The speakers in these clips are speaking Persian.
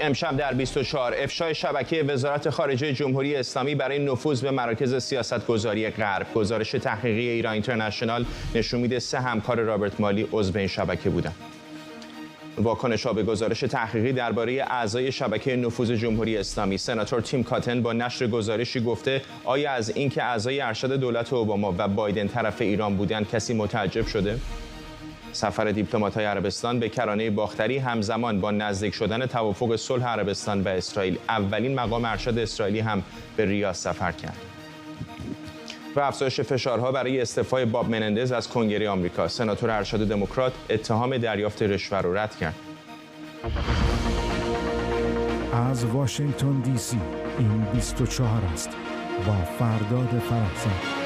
امشب در 24 افشای شبکه وزارت خارجه جمهوری اسلامی برای نفوذ به مراکز سیاستگذاری غرب. گزارش تحقیقی ایران اینترنشنال نشون میده 3 همکار رابرت مالی عضو این شبکه بودند. واکنش‌ها به گزارش تحقیقی درباره اعضای شبکه نفوذ جمهوری اسلامی، سناتور تیم کاتن با نشر گزارشی گفته آیا از اینکه اعضای ارشد دولت اوباما و بایدن طرف ایران بودند کسی متعجب شده؟ سفر دیپلمات‌های عربستان به کرانه باختری همزمان با نزدیک شدن توافق صلح عربستان و اسرائیل، اولین مقام ارشد اسرائیلی هم به ریاض سفر کرد. و افزایش فشارها برای استعفای باب منندز از کنگره آمریکا، سناتور ارشد دموکرات اتهام دریافت رشوه را رد کرد. از واشنگتن دی سی این 24 است با فرداد فرحزاد.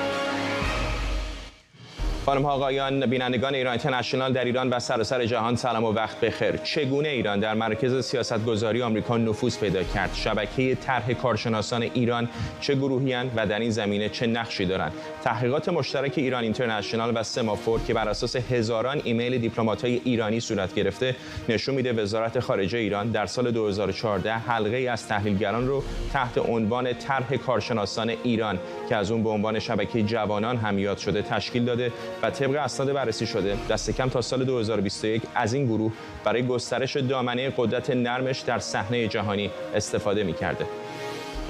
خانم ها آقایان، بینندگان ایران اینترنشنال در ایران و سراسر جهان سلام و وقت بخیر. چگونه ایران در مرکز سیاستگذاری آمریکا نفوذ پیدا کرد؟ شبکه طرح کارشناسان ایران چه گروهی‌اند و در این زمینه چه نقشی دارند؟ تحقیقات مشترک ایران اینترنشنال و سمافور که بر اساس هزاران ایمیل دیپلمات‌های ایرانی صورت گرفته نشون میده وزارت خارجه ایران در سال 2014 حلقه‌ای از تحلیلگران رو تحت عنوان طرح کارشناسان ایران که از اون به عنوان شبکه جوانان هم یاد شده تشکیل داده و طبق اسناد بررسی شده دست کم تا سال 2021 از این گروه برای گسترش دامنه قدرت نرمش در صحنه جهانی استفاده می‌کرده.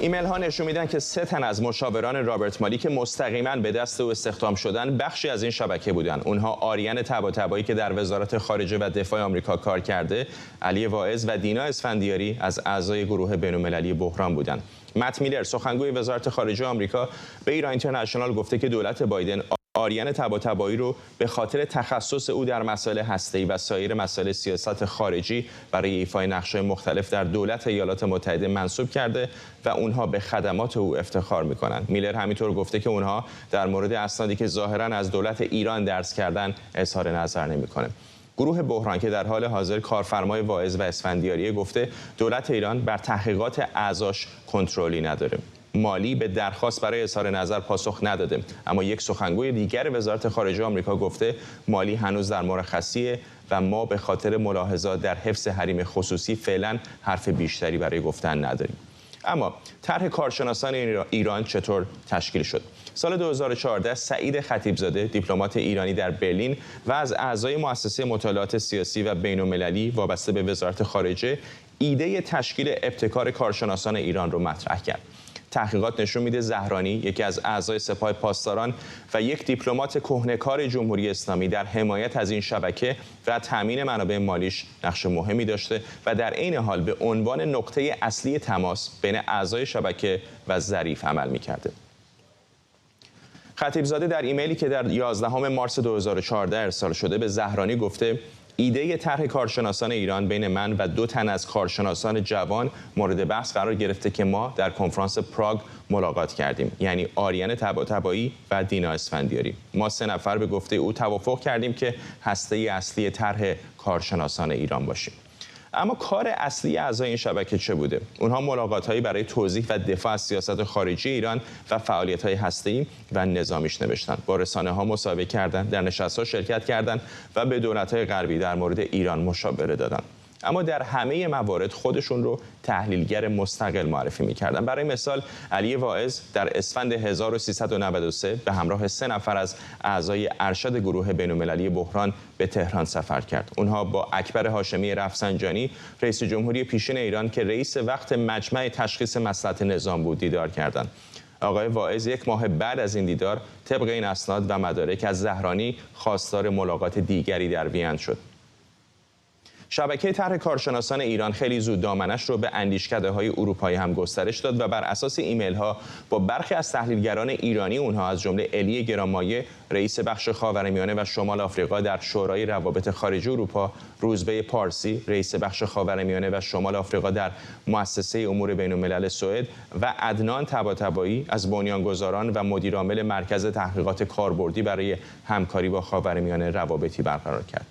ایمیل ها نشون میدن که 3 تن از مشاوران رابرت مالی که مستقیما به دست او استخدام شدن بخشی از این شبکه بودند. اونها آریان طباطبایی که در وزارت خارجه و دفاع آمریکا کار کرده، علی واعظ و دینا اسفندیاری از اعضای گروه بین‌المللی بحران بودند. مت میلر سخنگوی وزارت خارجه آمریکا به ایران اینترنشنال گفته که دولت بایدن آریان طباطبایی رو به خاطر تخصص او در مسائل هسته‌ای و سایر مسائل سیاست خارجی برای ایفای نقش‌های مختلف در دولت ایالات متحده منصوب کرده و اونها به خدمات او افتخار می‌کنند. میلر همینطور گفته که اونها در مورد اسنادی که ظاهراً از دولت ایران درس کردن اظهار نظر نمی‌کنه. گروه بحران که در حال حاضر کارفرمای واعظ و اسفندیاری گفته دولت ایران بر تحقیقات اعضاش کنترلی نداره. مالی به درخواست برای اظهار نظر پاسخ نداده، اما یک سخنگوی دیگر وزارت خارجه آمریکا گفته مالی هنوز در مرخصیه و ما به خاطر ملاحظات در حفظ حریم خصوصی فعلا حرف بیشتری برای گفتن نداریم. اما طرح کارشناسان ایران چطور تشکیل شد؟ سال 2014 سعید خطیبزاده دیپلمات ایرانی در برلین و از اعضای مؤسسه مطالعات سیاسی و بین‌المللی وابسته به وزارت خارجه ایده تشکیل ابتکار کارشناسان ایران رو مطرح کرد. تحقیقات نشون میده زهرانی یکی از اعضای سپاه پاسداران و یک دیپلمات کهنه‌کار جمهوری اسلامی در حمایت از این شبکه و تامین منابع مالیش نقش مهمی داشته و در عین حال به عنوان نقطه اصلی تماس بین اعضای شبکه و ظریف عمل می‌کرده. خطیبزاده در ایمیلی که در 11 مارس 2014 ارسال شده به زهرانی گفته ایده طرح کارشناسان ایران بین من و 2 تن از کارشناسان جوان مورد بحث قرار گرفته که ما در کنفرانس پراگ ملاقات کردیم، یعنی آریان طباطبایی و دینا اسفندیاری. ما 3 نفر به گفته او توافق کردیم که هسته اصلی طرح کارشناسان ایران باشیم. اما کار اصلی اعضای این شبکه چه بوده؟ اونها ملاقات‌هایی برای توضیح و دفاع از سیاست خارجی ایران و فعالیت‌های هسته‌ای و نظامیش نوشتند. با رسانه‌ها مصاحبه کردند، در نشست‌ها شرکت کردند و به دولت‌های غربی در مورد ایران مشاوره دادند. اما در همه موارد خودشون رو تحلیلگر مستقل معرفی می‌کردند. برای مثال علی واعظ در اسفند 1393 به همراه 3 نفر از اعضای ارشد گروه بین‌المللی بحران به تهران سفر کرد. اونها با اکبر هاشمی رفسنجانی رئیس جمهوری پیشین ایران که رئیس وقت مجمع تشخیص مصلحت نظام بود دیدار کردند. آقای واعظ 1 ماه بعد از این دیدار طبق این اسناد و مدارک از زهرانی خواستار ملاقات دیگری در وین شد. شبکه طرح کارشناسان ایران خیلی زود دامنش رو به اندیشکده‌های اروپایی هم گسترش داد و بر اساس ایمیل‌ها با برخی از تحلیلگران ایرانی اونها از جمله الی گرانمایه رئیس بخش خاورمیانه و شمال آفریقا در شورای روابط خارجه اروپا، روزبه پارسی رئیس بخش خاورمیانه و شمال آفریقا در مؤسسه امور بین‌الملل سوئد و عدنان طباطبایی از بنیانگذاران و مدیرعامل مرکز تحقیقات کاربردی برای همکاری با خاورمیانه روابطی برقرار کرد.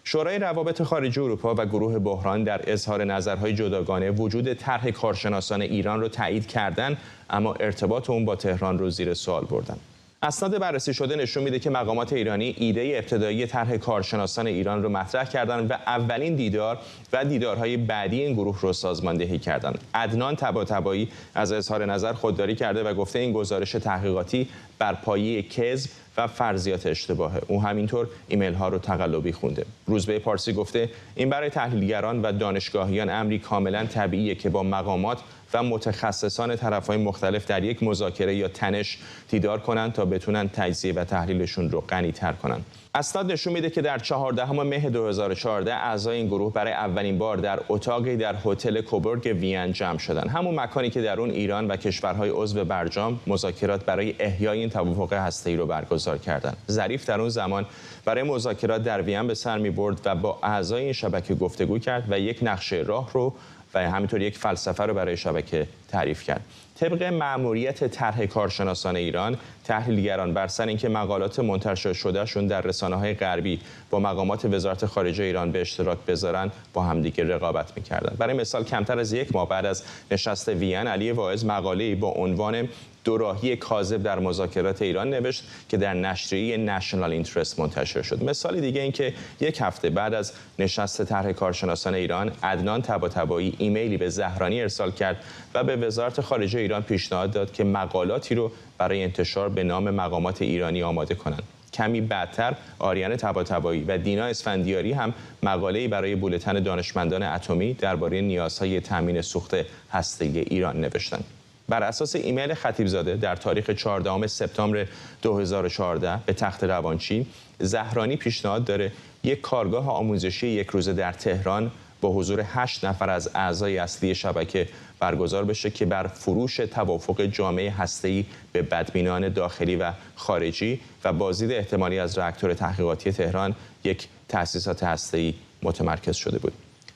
شورای روابط خارجه اروپا و گروه بحران در اظهار نظرهای جداگانه وجود طرح کارشناسان ایران را تایید کردند، اما ارتباط اون با تهران رو زیر سوال بردند. اسناد بررسی شده نشون میده که مقامات ایرانی ایده ابتدایی طرح کارشناسان ایران رو مطرح کردند و اولین دیدار و دیدارهای بعدی این گروه رو سازماندهی کردند. عدنان طباطبایی از اظهار نظر خودداری کرده و گفته این گزارش تحقیقاتی بر پایه کذب و فرضیات اشتباهه. او همینطور ایمیل ها رو تقلبی خونده. روزبه پارسی گفته این برای تحلیلگران و دانشگاهیان امری کاملا طبیعیه که با مقامات و متخصصان طرفهای مختلف در یک مذاکره یا تنش دیدار کنند تا بتونن تجزیه و تحلیلشون رو غنی‌تر کنند. اسناد نشون میده که در 14 مه 2014 اعضای این گروه برای اولین بار در اتاقی در هتل کوبورگ وین جمع شدند. همون مکانی که در اون ایران و کشورهای عضو برجام مذاکرات برای احیای این توافق هسته‌ای رو برگزار کردند. ظریف در اون زمان برای مذاکرات در وین به سر می‌برد و با اعضای این شبکه گفتگو کرد و یک نقشه راه رو و همینطور یک فلسفه رو برای شبکه تعریف کرد. طبق مأموریت طرح کارشناسان ایران، تحلیلگران بر سر اینکه مقالات منتشر شدهشون در رسانه‌های غربی با مقامات وزارت خارجه ایران به اشتراک بذارن، با همدیگه رقابت می‌کردند. برای مثال کمتر از یک ماه بعد از نشست وین، علی واعظ مقاله‌ای با عنوان دوراهی کاذب در مذاکرات ایران نوشت که در نشریه نشنال اینترست منتشر شد. مثال دیگه این که یک هفته بعد از نشست طرح کارشناسان ایران، عدنان طباطبایی ایمیلی به زهرانی ارسال کرد و به وزارت خارجه ایران پیشنهاد داد که مقالاتی رو برای انتشار به نام مقامات ایرانی آماده کنند. کمی بعدتر آریان طباطبایی و دینا اسفندیاری هم مقاله‌ای برای بولتن دانشمندان اتمی درباره نیازهای تامین سوخت هسته‌ای ایران نوشتند. بر اساس ایمیل خطیبزاده در تاریخ 14 سپتامبر 2014 به تخت روانچی، زهرانی پیشنهاد داره یک کارگاه آموزشی یک روزه در تهران با حضور 8 نفر از اعضای اصلی شبکه برگزار بشه که بر فروش توافق جامعه هسته‌ای به بدبینان داخلی و خارجی و بازدید احتمالی از راکتور تحقیقاتی تهران، یک تأسیسات هسته‌ای متمرکز شده بود.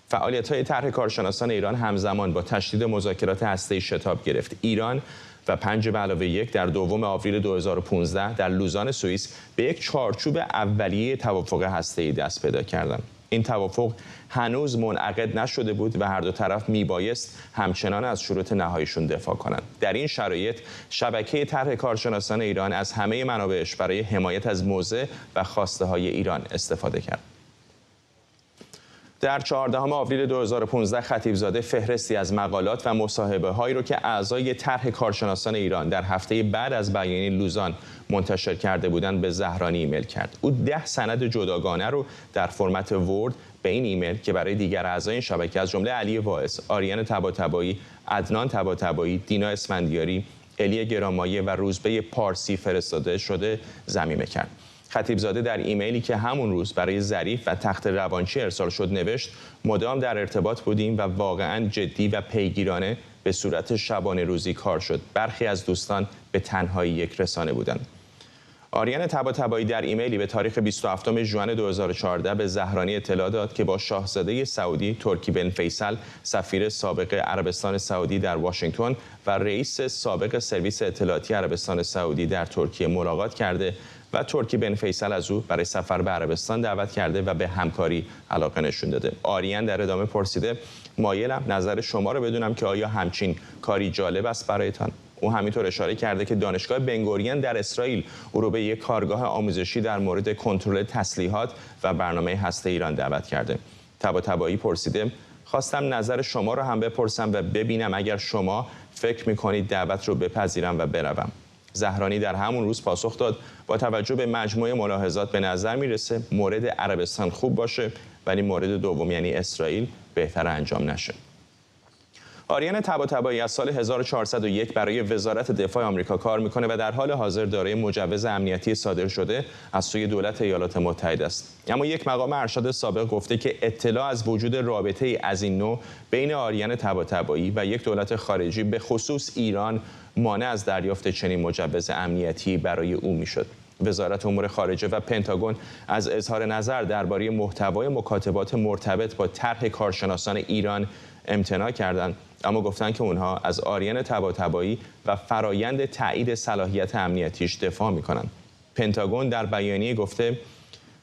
فعالیت‌های طرح کارشناسان ایران همزمان با تشدید مذاکرات هسته‌ای شتاب گرفت. ایران و 5+1 در 2 آوریل 2015 در لوزان سوئیس به یک چارچوب اولیه توافق هسته‌ای دست پیدا کردند. این توافق هنوز منعقد نشده بود و هر دو طرف میبایست همچنان از شروط نهاییشون دفاع کنند. در این شرایط شبکه طرح کارشناسان ایران از همه منابعش برای حمایت از موضع و خواسته‌های ایران استفاده کرد. در 14 آوریل 2015 خطیبزاده فهرستی از مقالات و مصاحبه‌هایی رو که اعضای طرح کارشناسان ایران در هفته بعد از بیانیه لوزان منتشر کرده بودند به زهرانی ایمیل کرد. او 10 سند جداگانه رو در فرمت ورد به این ایمیل که برای دیگر اعضای این شبکه از جمله علی واعظ، آریان طباطبایی، عدنان طباطبایی، دینا اسفندیاری، الی گرانمایه و روزبه پارسی فرستاده شده ضمیمه کرد. خطیبزاده در ایمیلی که همون روز برای ظریف و تخت روانچی ارسال شد نوشت: مدام در ارتباط بودیم و واقعاً جدی و پیگیرانه به صورت شبانه روزی کار شد. برخی از دوستان به تنهایی یک رسانه بودند. آریان طباطبایی در ایمیلی به تاریخ 27 ژوئن 2014 به زهرانی اطلاع داد که با شاهزاده سعودی ترکی بن فیصل، سفیر سابق عربستان سعودی در واشنگتن و رئیس سابق سرویس اطلاعاتی عربستان سعودی در ترکیه ملاقات کرده و ترکی بن فیصل از او برای سفر به عربستان دعوت کرده و به همکاری علاقه نشون داده. آریان در ادامه پرسیده: مایلم نظر شما رو بدونم که آیا همچین کاری جالب است برایتان؟ او همینطور اشاره کرده که دانشگاه بنگوریون در اسرائیل او رو به یک کارگاه آموزشی در مورد کنترل تسلیحات و برنامه هسته ایران دعوت کرده. طباطبایی پرسیده: خواستم نظر شما رو هم بپرسم و ببینم اگر شما فکر می‌کنید دعوت رو بپذیرم و بروم. زهرانی در همون روز پاسخ داد: با توجه به مجموعه ملاحظات به نظر میرسه مورد عربستان خوب باشه ولی مورد دوم یعنی اسرائیل بهتر انجام نشه. آریان طباطبایی از سال 1401 برای وزارت دفاع آمریکا کار میکنه و در حال حاضر دارای مجوز امنیتی صادر شده از سوی دولت ایالات متحده است. اما یک مقام ارشد سابق گفته که اطلاع از وجود رابطه از این نوع بین آریان طباطبایی و یک دولت خارجی به خصوص ایران مانع از دریافت چنین مجوز امنیتی برای او میشد. وزارت امور خارجه و پنتاگون از اظهار نظر درباره محتوای مکاتبات مرتبط با طرح کارشناسان ایران امتناع کردند، اما گفتند که اونها از آریان طباطبایی و فرایند تایید صلاحیت امنیتیش دفاع میکنند. پنتاگون در بیانیه گفته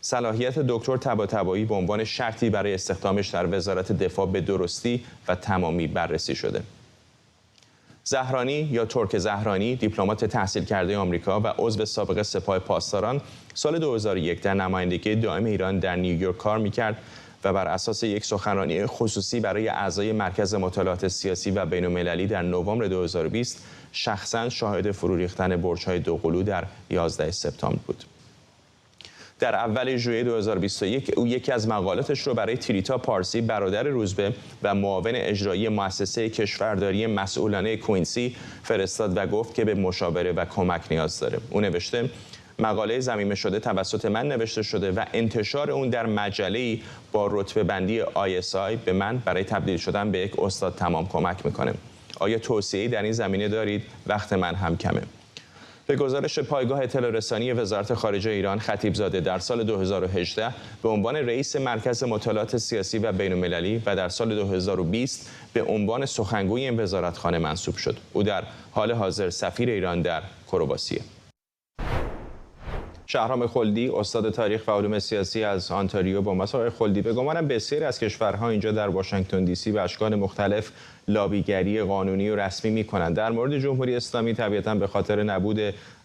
صلاحیت دکتر طباطبایی به عنوان شرطی برای استخدامش در وزارت دفاع به درستی و تمامی بررسی شده. زهرانی یا ترک زهرانی، دیپلمات تحصیل کرده آمریکا و عضو سابق سپاه پاسداران، سال 2001 در نمایندگی دائم ایران در نیویورک کار می‌کرد و بر اساس یک سخنرانی خصوصی برای اعضای مرکز مطالعات سیاسی و بین‌المللی در نوامبر 2020 شخصاً شاهد فرو ریختن برج‌های دوقلو در 11 سپتامبر بود. در اول ژوئیه 2021 او یکی از مقالاتش رو برای تریتا پارسی برادر روزبه و معاون اجرایی مؤسسه کشورداری مسئولانه کوینسی فرستاد و گفت که به مشاوره و کمک نیاز داره. او نوشته: مقاله ضمیمه شده توسط من نوشته شده و انتشار اون در مجله‌ای با رتبه بندی ISI به من برای تبدیل شدن به یک استاد تمام کمک میکنه. آیا توصیه‌ای در این زمینه دارید؟ وقت من هم کمه. به گزارش پایگاه اطلاع رسانی وزارت خارجه ایران، خطیبزاده در سال 2018 به عنوان رئیس مرکز مطالعات سیاسی و بین‌المللی و در سال 2020 به عنوان سخنگوی این وزارتخانه منصوب شد. او در حال حاضر سفیر ایران در کرواتیه. شهرام خلدی، استاد تاریخ و علوم سیاسی از آنتاریو با ما. آقای خلدی، به گمانم بسیاری از کشورها اینجا در واشنگتن دی سی به اشکال مختلف لابیگری قانونی و رسمی می‌کنند. در مورد جمهوری اسلامی طبیعتاً به خاطر نبود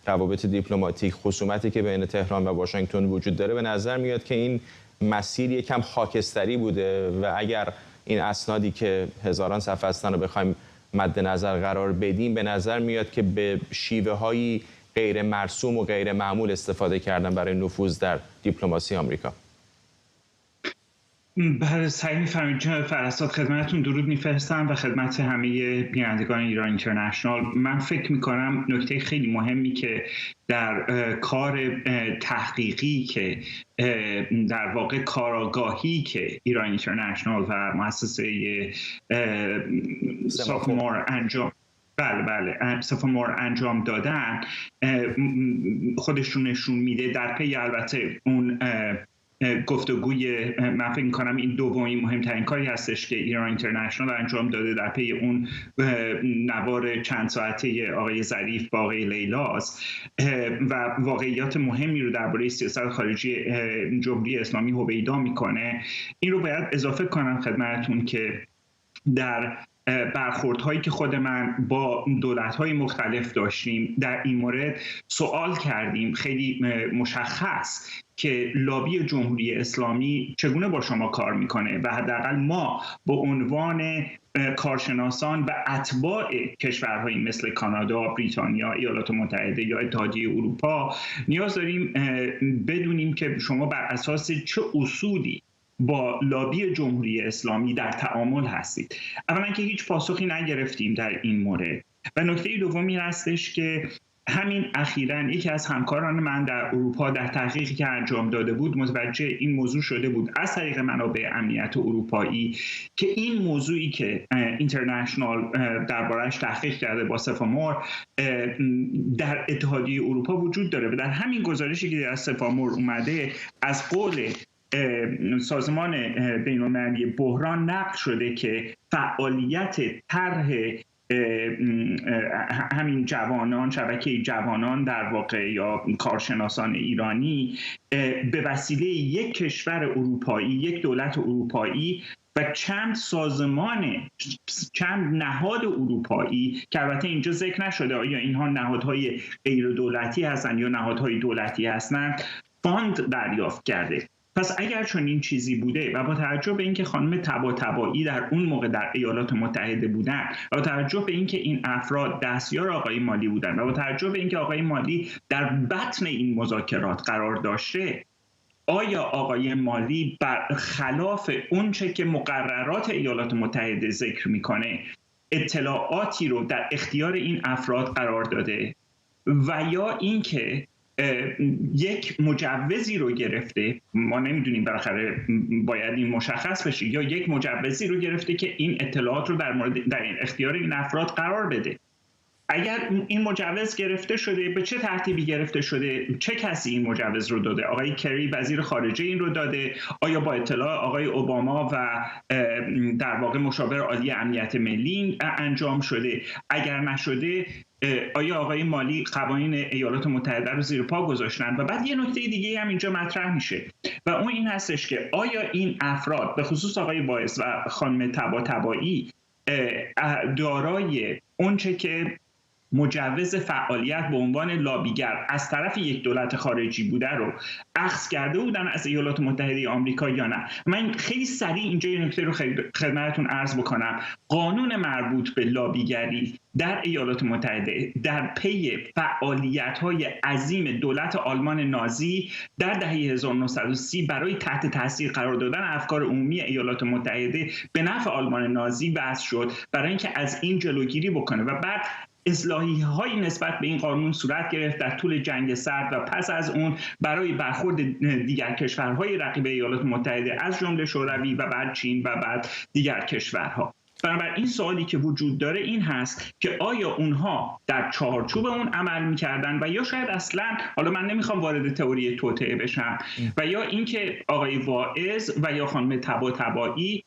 روابط دیپلماتیک، خصومتی که بین تهران و واشنگتن وجود داره، به نظر میاد که این مسیر یکم خاکستری بوده و اگر این اسنادی که هزاران صفحه هستن رو بخوایم مد نظر قرار بدیم، به نظر میاد که به شیوه‌هایی غیر مرسوم و غیر معمول استفاده کردن برای نفوذ در دیپلماسی آمریکا. بله، سعی می‌فرمایید جناب فرستاد. خدمتتون درود می‌فرستم و خدمت همه بینندگان ایران اینترنشنال. من فکر می‌کنم نکته خیلی مهمی که در کار تحقیقی که در واقع کارآگاهی که ایران اینترنشنال و مؤسسه سافمور انجام دادن خودشون نشون میده. در پی البته اون گفتگوی، من فکر می‌کنم این دومین مهمترین کاری هستش که ایران اینترنشنال انجام داده در پی اون نوار چند ساعته آقای ظریف با آقای لیلاست و واقعیات مهمی رو درباره سیاست خارجی جمهوری اسلامی هویدا میکنه. این رو باید اضافه کنم خدمتتون که در برخوردهایی که خود من با دولت‌های مختلف داشتیم در این مورد سوال کردیم خیلی مشخص که لابی جمهوری اسلامی چگونه با شما کار میکنه و حداقل ما به عنوان کارشناسان و اتباع کشورهایی مثل کانادا، بریتانیا، ایالات متحده یا اتحادیه اروپا نیاز داریم بدونیم که شما بر اساس چه اصولی با لابی جمهوری اسلامی در تعامل هستید. اولا که هیچ پاسخی نگرفتیم در این مورد و نکته دومی هستش که همین اخیراً یکی از همکاران من در اروپا در تحقیقی که انجام داده بود متوجه این موضوع شده بود از طریق منابع امنیت اروپایی که این موضوعی که اینترنشنال درباره‌اش تحقیق کرده با سفامور در اتحادیه اروپا وجود داره و در همین گزارشی که از سفامور اومده از قول سازمان بین‌المللی بحران نقل شده که فعالیت طرح همین جوانان، شبکه جوانان در واقع یا کارشناسان ایرانی به وسیله یک کشور اروپایی، یک دولت اروپایی و چند سازمان، چند نهاد اروپایی که البته اینجا ذکر نشده آیا اینها نهادهای غیر دولتی هستند یا نهادهای دولتی هستند، فاند دریافت کرده. پس اگر چنین چیزی بوده و با توجه به اینکه خانم طباطبایی در اون موقع در ایالات متحده بودن و با توجه به اینکه این افراد دستیار آقای مالی بودن و با توجه به اینکه آقای مالی در بطن این مذاکرات قرار داشته، آیا آقای مالی برخلاف اونچه که مقررات ایالات متحده ذکر میکنه اطلاعاتی رو در اختیار این افراد قرار داده و یا اینکه یک مجوزی رو گرفته، ما نمیدونیم بالاخره باید این مشخص بشه، یا یک مجوزی رو گرفته که این اطلاعات رو در این اختیار این افراد قرار بده. اگر این مجوز گرفته شده، به چه ترتیبی گرفته شده؟ چه کسی این مجوز رو داده؟ آقای کری وزیر خارجه این رو داده؟ آیا با اطلاع آقای اوباما و در واقع مشاور عالی امنیت ملی انجام شده؟ اگر نشده آیا آقای مالی قوانین ایالات متحده رو زیر پا گذاشتن؟ و بعد یه نکته دیگه هم اینجا مطرح میشه و اون این هستش که آیا این افراد به خصوص آقای باعث و خانم طباطبایی دارای اونچه که مجوز فعالیت به عنوان لابیگر از طرف یک دولت خارجی بوده رو اخذ کرده بودن از ایالات متحده آمریکا یا نه. من خیلی سریع اینجا این نکته رو خدمتتون عرض بکنم. قانون مربوط به لابیگری در ایالات متحده در پی فعالیت‌های عظیم دولت آلمان نازی در دهه 1930 برای تحت تاثیر قرار دادن افکار عمومی ایالات متحده به نفع آلمان نازی وضع شد، برای اینکه از این جلوگیری بکنه و بعد اصلاحی‌های نسبت به این قانون صورت گرفت در طول جنگ سرد و پس از اون برای برخورد دیگر کشورهای رقیب ایالات متحده از جمله شوروی و بعد چین و بعد دیگر کشورها. بنابراین سوالی که وجود داره این هست که آیا اونها در چارچوب اون عمل می‌کردن و یا شاید اصلا، حالا من نمیخوام وارد تئوری توطئه بشم، و یا اینکه آقای واعظ و یا خانم طباطبایی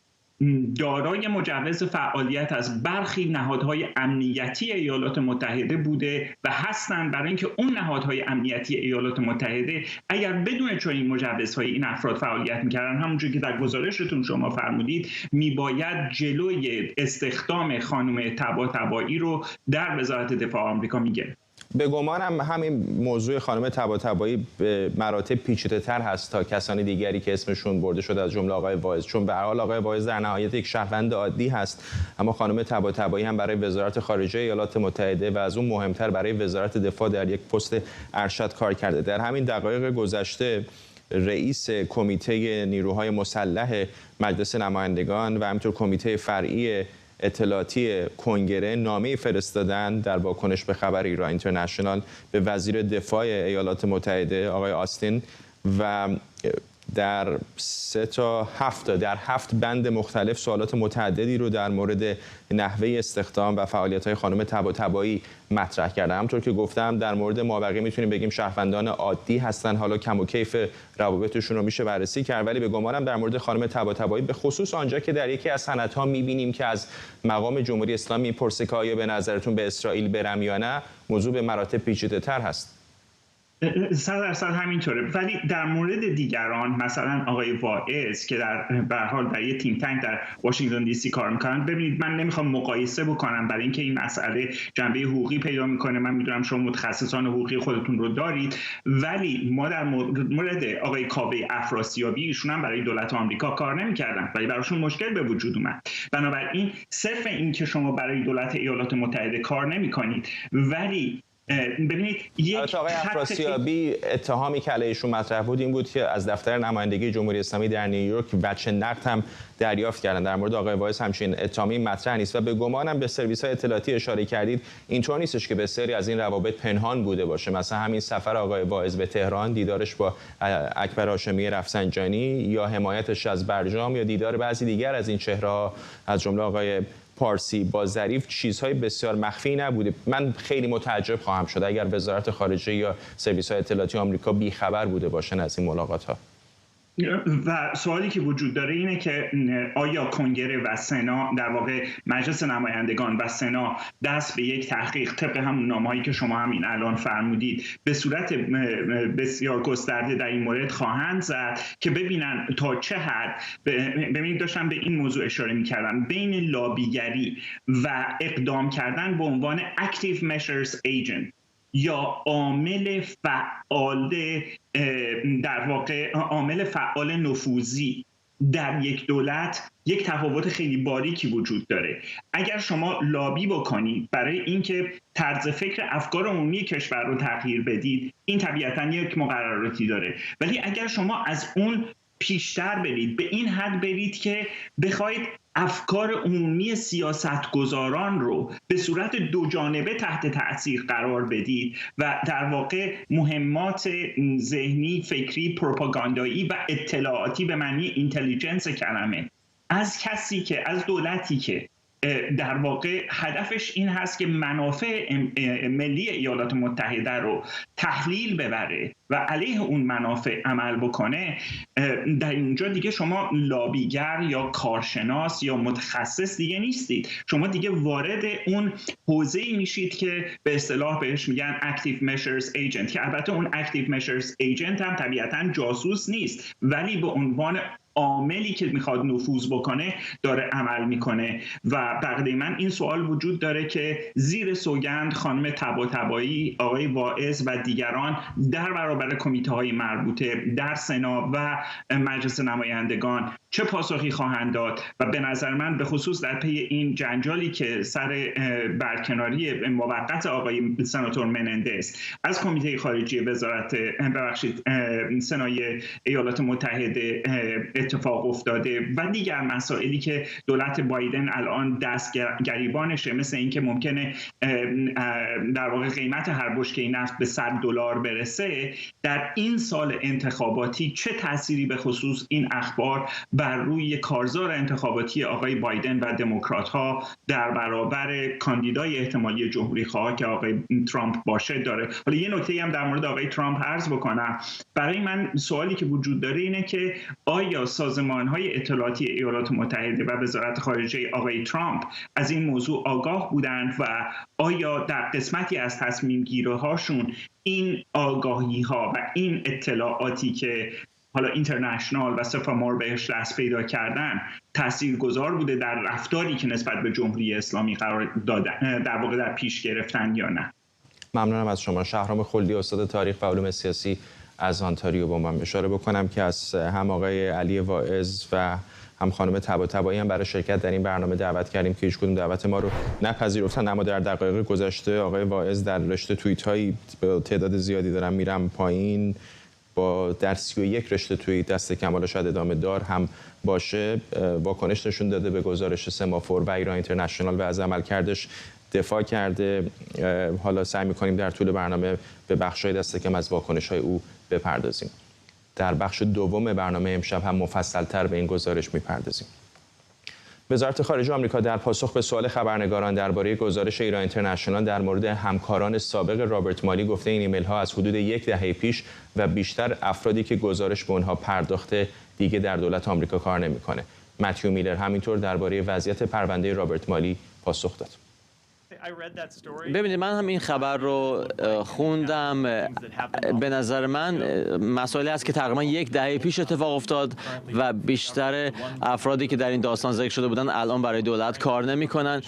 دارای مجوز فعالیت از برخی نهادهای امنیتی ایالات متحده بوده و هستند، برای اینکه اون نهادهای امنیتی ایالات متحده اگر بدون چنین مجوزهای این افراد فعالیت میکردن، همونجوری که در گزارشتون شما فرمودید، میباید جلوی استخدام خانم طباطبایی رو در وزارت دفاع آمریکا میگیره. به گمانم همین موضوع خانم طباطبایی به مراتب پیچیده‌تر هست تا کسانی دیگری که اسمشون برده شده از جمله آقای واعظ، چون به هر حال آقای واعظ در نهایت یک شهروند عادی هست، اما خانم طباطبایی هم برای وزارت خارجه ایالات متحده و از اون مهمتر برای وزارت دفاع در یک پست ارشد کار کرده. در همین دقایق گذشته رئیس کمیته نیروهای مسلح مجلس نمایندگان و همینطور کمیته فرعی اطلاعاتی کنگره نامه‌ای فرستادن در واکنش به خبر ایران اینترنشنال به وزیر دفاع ایالات متحده آقای آستین و در 7 بند مختلف سوالات متعددی رو در مورد نحوه استخدام و فعالیت‌های خانم طباطبایی مطرح کردم. همونطور که گفتم در مورد مابقی میتونیم بگیم شهروندان عادی هستن، حالا کم و کیف روابطشون رو میشه بررسی کرد، ولی به گمانم در مورد خانم طباطبایی به خصوص آنجا که در یکی از سندها میبینیم که از مقام جمهوری اسلامی میپرسه که آیا به نظرتون به اسرائیل برم یا نه، موضوع به مراتب پیچیده‌تر هست. 100% همینطوره. ولی در مورد دیگران، مثلا آقای واعظ که به هر حال در یه تیم تانک در واشنگتن دی سی کار میکنن، ببینید من نمیخوام مقایسه بکنم برای اینکه این مسئله جنبه حقوقی پیدا میکنه. من میدونم شما متخصصان حقوقی خودتون رو دارید، ولی ما در مورد آقای کاوه افراسیابی، ایشون هم برای دولت آمریکا کار نمیکردن ولی براشون مشکل به وجود اومد. بنابراین صرف این که شما برای دولت ایالات متحده کار نمیکنید ولی ببینید یک آقای افراسیابی اتهامی که علیهشون مطرح بود این بود که از دفتر نمایندگی جمهوری اسلامی در نیویورک وجه نقد هم دریافت کردن. در مورد آقای واعظ همچین اتهامی مطرح نیست و به گمانم به سرویس‌های اطلاعاتی اشاره کردید، اینطور نیستش که بسیاری از این روابط پنهان بوده باشه. مثلا همین سفر آقای واعظ به تهران، دیدارش با اکبر هاشمی رفسنجانی یا حمایتش از برجام یا دیدار بعضی دیگر از این چهره‌ها از جمله آقای پارسی با ظریف چیزهای بسیار مخفی نبوده. من خیلی متعجب خواهم شد اگر وزارت خارجه یا سرویس‌های اطلاعاتی آمریکا بیخبر بوده باشن از این ملاقات‌ها. و سوالی که وجود داره اینه که آیا کنگره و سنا، در واقع مجلس نمایندگان و سنا، دست به یک تحقیق طبق همون نامه‌هایی که شما همین الان فرمودید به صورت بسیار گسترده در این مورد خواهند زد که ببینن تا چه حد، ببینید داشتم به این موضوع اشاره می‌کردم، بین لابیگری و اقدام کردن به عنوان active measures agent یا عامل فعال، در واقع عامل فعال نفوذی در یک دولت، یک تفاوت خیلی باریکی وجود داره. اگر شما لابی بکنید برای اینکه طرز فکر افکار عمومی کشور رو تغییر بدید، این طبیعتاً یک مقرراتی داره، ولی اگر شما از اون پیشتر برید، به این حد برید که بخواید افکار عمومی سیاستگزاران رو به صورت دو جانبه تحت تأثیر قرار بدید و در واقع مهمات ذهنی، فکری، پروپاگاندایی و اطلاعاتی به معنی اینتلیجنس کلمه از کسی که، از دولتی که در واقع هدفش این هست که منافع ملی ایالات متحده رو تحلیل ببره و علیه اون منافع عمل بکنه، در اینجا دیگه شما لابیگر یا کارشناس یا متخصص دیگه نیستید. شما دیگه وارد اون حوزه‌ای میشید که به اصطلاح بهش میگن active measures agent، که البته اون active measures agent هم طبیعتاً جاسوس نیست، ولی به عنوان عاملی که میخواد نفوذ بکنه داره عمل میکنه. و بقیه من این سوال وجود داره که زیر سوگند خانم طباطبایی، آقای واعظ و دیگران در برابر کمیته های مربوطه در سنا و مجلس نمایندگان چه پاسخی خواهند داد. و به نظر من به خصوص در پی این جنجالی که سر برکناری موقت آقای سناتور منندز از کمیته خارجی وزارت سنای ایالات متحده اتفاق افتاده و دیگر مسائلی که دولت بایدن الان دست گریبانشه، مثل اینکه ممکنه در واقع قیمت هر بشکه نفت به $100 برسه، در این سال انتخاباتی چه تأثیری به خصوص این اخبار بر روی کارزار انتخاباتی آقای بایدن و دموکرات ها در برابر کاندیدای احتمالی جمهوری خواه که آقای ترامپ باشه داره. حالا یه نکته هم در مورد آقای ترامپ عرض بکنم. برای من سوالی که وجود داره اینه که آیا سازمان‌های اطلاعاتی ایالات متحده و وزارت خارجه آقای ترامپ از این موضوع آگاه بودند و آیا در قسمتی از تصمیم گیری‌هاشون این آگاهی‌ها و این اطلاعاتی که حالا اینترنشنال و سفامور بهش دست پیدا کردن تاثیرگذار بوده در رفتاری که نسبت به جمهوری اسلامی قرار دادن، در واقع در پیش گرفتن یا نه؟ ممنونم از شما. شهرام خلدی، استاد تاریخ و علوم سیاسی از آنتاریو. با من اشاره بکنم که از هم آقای علی واعظ و هم خانم طباطبایی هم برای شرکت در این برنامه دعوت کردیم که هیچ کدوم دعوت ما رو نپذیرفتن، اما در دقایق گذشته آقای واعظ در رشته توییت هایی به تعداد زیادی دارم میرم پایین، با در 31 رشته توییت دست کمال شاید ادامه دار هم باشه واکنش نشون داده به گزارش سمافور و ایران اینترنشنال و از عملکردش دفاع کرده. حالا سعی می‌کنیم در طول برنامه به بخش‌های دست کم از واکنش‌های او بپردازیم. در بخش دوم برنامه امشب هم مفصل‌تر به این گزارش می‌پردازیم. وزارت خارجه آمریکا در پاسخ به سوال خبرنگاران درباره گزارش ایران اینترنشنال در مورد همکاران سابق رابرت مالی گفته این ایمیل‌ها از حدود 10 دهه پیش و بیشتر افرادی که گزارش به اونها پرداخته دیگه در دولت آمریکا کار نمی‌کنه. متیو میلر همینطور درباره وضعیت پرونده رابرت مالی پاسخ داد. ببینید، من هم این خبر رو خوندم. به نظر من مسائلی است که تقریبا 10 دهه پیش اتفاق افتاد و بیشتر افرادی که در این داستان ذکر شده بودن الان برای دولت کار نمی‌کنن.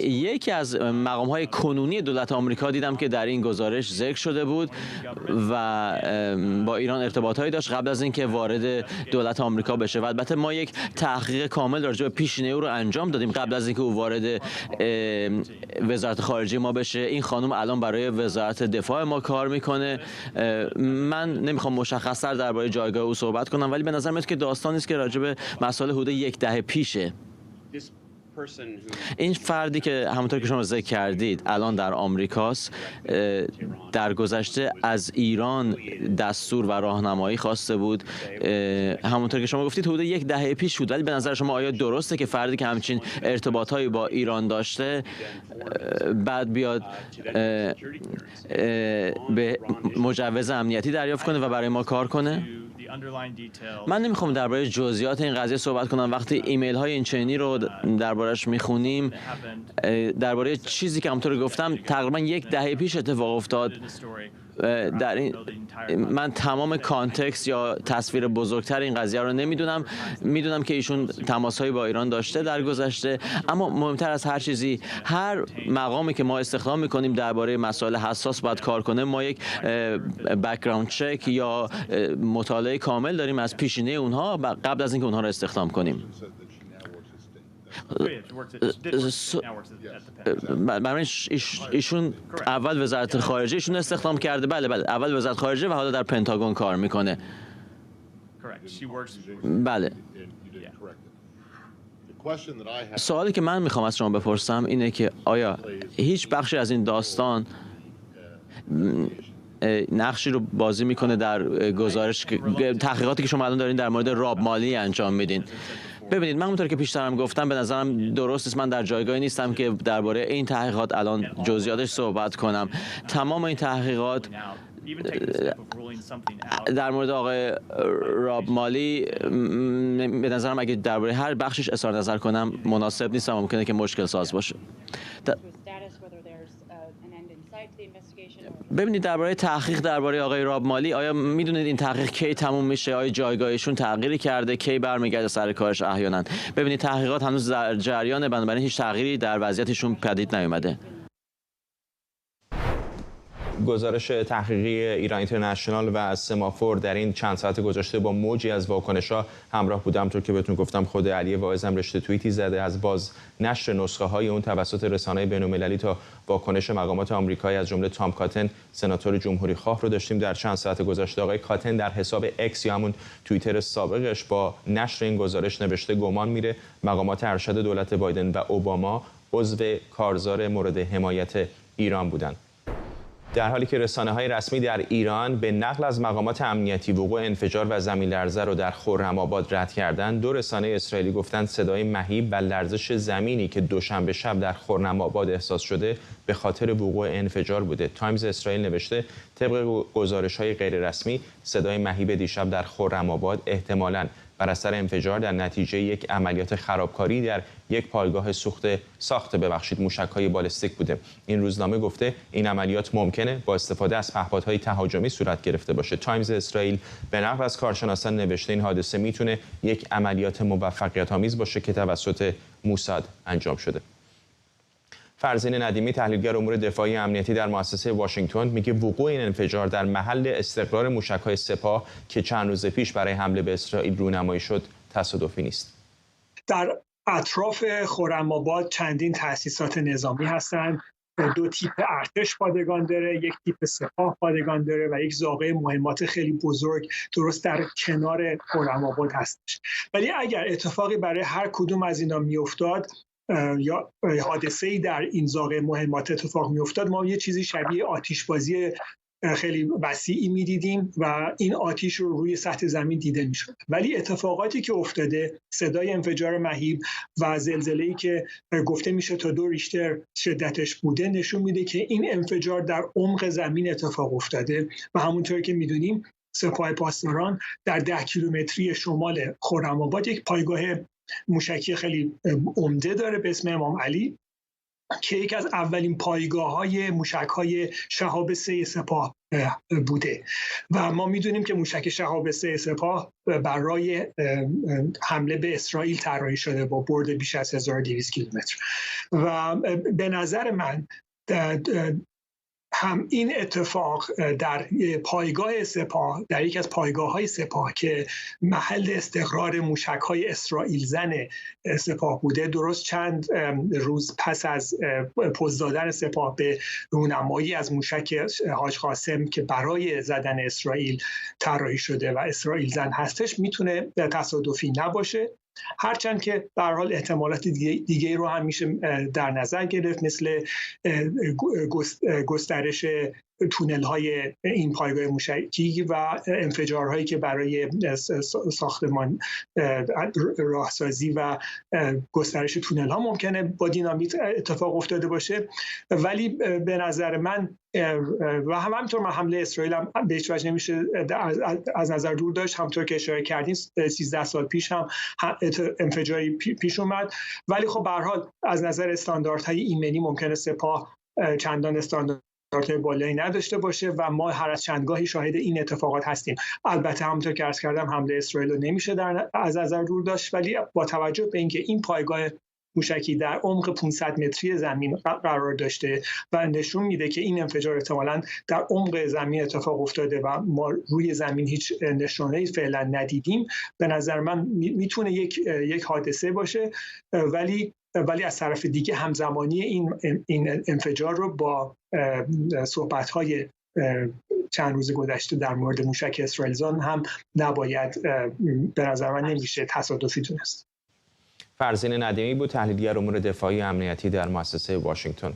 یکی از مقام‌های کنونی دولت آمریکا دیدم که در این گزارش ذکر شده بود و با ایران ارتباطاتی داشت قبل از اینکه وارد دولت آمریکا بشه. و البته ما یک تحقیق کامل راجع به پیشینه او رو انجام دادیم قبل از اینکه او وارد وزارت خارجه ما بشه. این خانم الان برای وزارت دفاع ما کار میکنه. من نمیخوام مشخص‌تر درباره جایگاه او صحبت کنم، ولی به نظر میاد که داستانی است که راجع به مسائل حدود 10 دهه پیشه. این فردی که همونطور که شما ذکر کردید الان در آمریکاست، در گذشته از ایران دستور و راهنمایی خواسته بود. همونطور که شما گفتید حدود 10 دهه پیش بود، ولی به نظر شما آیا درسته که فردی که همچین ارتباطهایی با ایران داشته بعد بیاد به مجوز امنیتی دریافت کنه و برای ما کار کنه؟ من نمیخوام درباره جزئیات این قضیه صحبت کنم. وقتی ایمیل های این چنینی رو دربارش میخونیم، درباره چیزی که همونطور گفتم تقریبا 10 دهه پیش اتفاق افتاد، در این من تمام کانتکست یا تصویر بزرگتر این قضیه رو نمیدونم. میدونم که ایشون تماس‌هایی با ایران داشته در گذشته، اما مهمتر از هر چیزی، هر مقامی که ما استخدام میکنیم درباره مسائل حساس باید کار کنه. ما یک بک‌گراند چک یا مطالعه کامل داریم از پیشینه اونها قبل از اینکه اونها رو استخدام کنیم. برای ایشون اول وزارت خارجه ایشون استخدام کرده. بله اول وزارت خارجه و حالا در پنتاگون کار میکنه. بله. سوالی که من میخوام از شما بپرسم اینه که آیا هیچ بخشی از این داستان نقشی رو بازی میکنه در گزارش تحقیقاتی که شما الان دارین در مورد راب مالی انجام میدین؟ ببینید، من همونطور که پیشترم گفتم به نظرم درست است. من در جایگاهی نیستم که درباره این تحقیقات الان جزئیاتش صحبت کنم. تمام این تحقیقات در مورد آقای راب مالی به نظرم اگه درباره هر بخشش اظهار نظر کنم مناسب نیست و ممکنه که مشکل ساز باشه. ببینید درباره تحقیق درباره آقای راب مالی، آیا میدونید این تحقیق کی تموم میشه؟ آیا جایگاهشون تغییری کرده؟ کی برمیگرده سر کارش احیانا؟ ببینید تحقیقات هنوز در جریانه، بنابراین هیچ تغییری در وضعیتشون پدید نیومده. گزارش تحقیقی ایران اینترنشنال و سمافور در این چند ساعت گذشته با موجی از واکنش‌ها همراه بودم. طور که بهتون گفتم خود علی واعظ هم رشته توییتی زده از باز نشر نسخه‌های اون توسط رسانه‌های بین‌المللی تا واکنش مقامات آمریکایی از جمله تام کاتن سناتور جمهوری‌خواه رو داشتیم. در چند ساعت گذشته آقای کاتن در حساب اکس یا همون توییتر سابقش با نشر این گزارش نوشته گمان میره مقامات ارشد دولت بایدن و اوباما عضو کارزار مورد حمایت ایران بودند. در حالی که رسانه‌های رسمی در ایران به نقل از مقامات امنیتی وقوع انفجار و زمین لرزه رو در خرم‌آباد رد کردند، دو رسانه اسرائیلی گفتند صدای مهیب و لرزش زمینی که دوشنبه شب در خرم‌آباد احساس شده به خاطر وقوع انفجار بوده. تایمز اسرائیل نوشته طبق گزارش‌های غیررسمی صدای مهیب دیشب در خرم‌آباد احتمالاً بر اثر انفجار در نتیجه یک عملیات خرابکاری در یک پایگاه ساخت موشک‌های بالستیک بوده. این روزنامه گفته این عملیات ممکنه با استفاده از پهپادهای تهاجمی صورت گرفته باشه. تایمز اسرائیل به نقل از کارشناسان نوشته این حادثه میتونه یک عملیات موفقیت‌آمیز باشه که توسط موساد انجام شده. فرزین ندیمی تحلیلگر امور دفاعی امنیتی در مؤسسه واشنگتن میگه وقوع این انفجار در محل استقرار موشک‌های سپاه که چند روز پیش برای حمله به اسرائیل رونمایی شد تصادفی نیست. در اطراف خرم‌آباد چندین تأسیسات نظامی هستند. دو تیپ ارتش پادگان داره، یک تیپ سپاه پادگان داره و یک زاویه مهمات خیلی بزرگ درست در کنار خرم‌آباد هستش. ولی اگر اتفاقی برای هر کدوم از اینا میافتاد یا حادثه‌ای در این زاویه مهمات اتفاق میافتاد، ما یه چیزی شبیه آتش‌بازی خیلی وسیعی میدیدیم و این آتش رو روی سطح زمین دیده میشد. ولی اتفاقاتی که افتاده، صدای انفجار مهیب و زلزله‌ای که گفته میشه تا 2 ریشتر شدتش بوده نشون میده که این انفجار در عمق زمین اتفاق افتاده و همونطور که میدونیم سپاه پاسداران در 10 کیلومتری شمال خرم‌آباد یک پایگاه موشکی خیلی عمده داره به اسم امام علی که یکی از اولین پایگاه‌های موشک‌های شهاب 3 سپاه بوده و ما می‌دونیم که موشک شهاب 3 سپاه برای حمله به اسرائیل طراحی شده با برد بیش از 1200 کیلومتر و به نظر من هم این اتفاق در پایگاه سپاه، در یک از پایگاه‌های سپاه که محل استقرار موشک‌های اسرائیل زن سپاه بوده، درست چند روز پس از پوز دادن سپاه به رونمایی از موشک حاج قاسم که برای زدن اسرائیل طراحی شده و اسرائیل زن هستش، میتونه تصادفی نباشه. هرچند که به هر حال احتمالات دیگه رو هم میشه در نظر گرفت، مثل گسترش تونل های این پایگاه موشکی و انفجارهایی که برای ساختمان راهسازی و گسترش تونل ها ممکنه با دینامیت اتفاق افتاده باشه. ولی به نظر من و همینطور حمله اسرائیل هم به هیچ وجه نمیشه از نظر دور داشت. همونطور که اشاره کردیم 13 سال پیش هم انفجاری پیش اومد، ولی خب به هر حال از نظر استانداردهای ایمنی ممکنه سپاه چندان استانداردهای بالایی نداشته باشه و ما هر از چندگاهی شاهد این اتفاقات هستیم. البته همونطور که عرض کردم حمله اسرائیل رو نمیشه از نظر دور داشت، ولی با توجه به اینکه این پایگاه موشکی در عمق 500 متری زمین قرار داشته و نشون میده که این انفجار احتمالاً در عمق زمین اتفاق افتاده و ما روی زمین هیچ نشانه‌ای فعلا ندیدیم، به نظر من میتونه یک حادثه باشه. ولی از طرف دیگه همزمانی این انفجار رو با صحبت‌های چند روز گذشته در مورد موشک اسرائیل زن هم نباید، به نظر من نمیشه تصادفی دونست. فرزین ندیمی بود تحلیلگر امور دفاعی امنیتی در مؤسسه واشنگتن.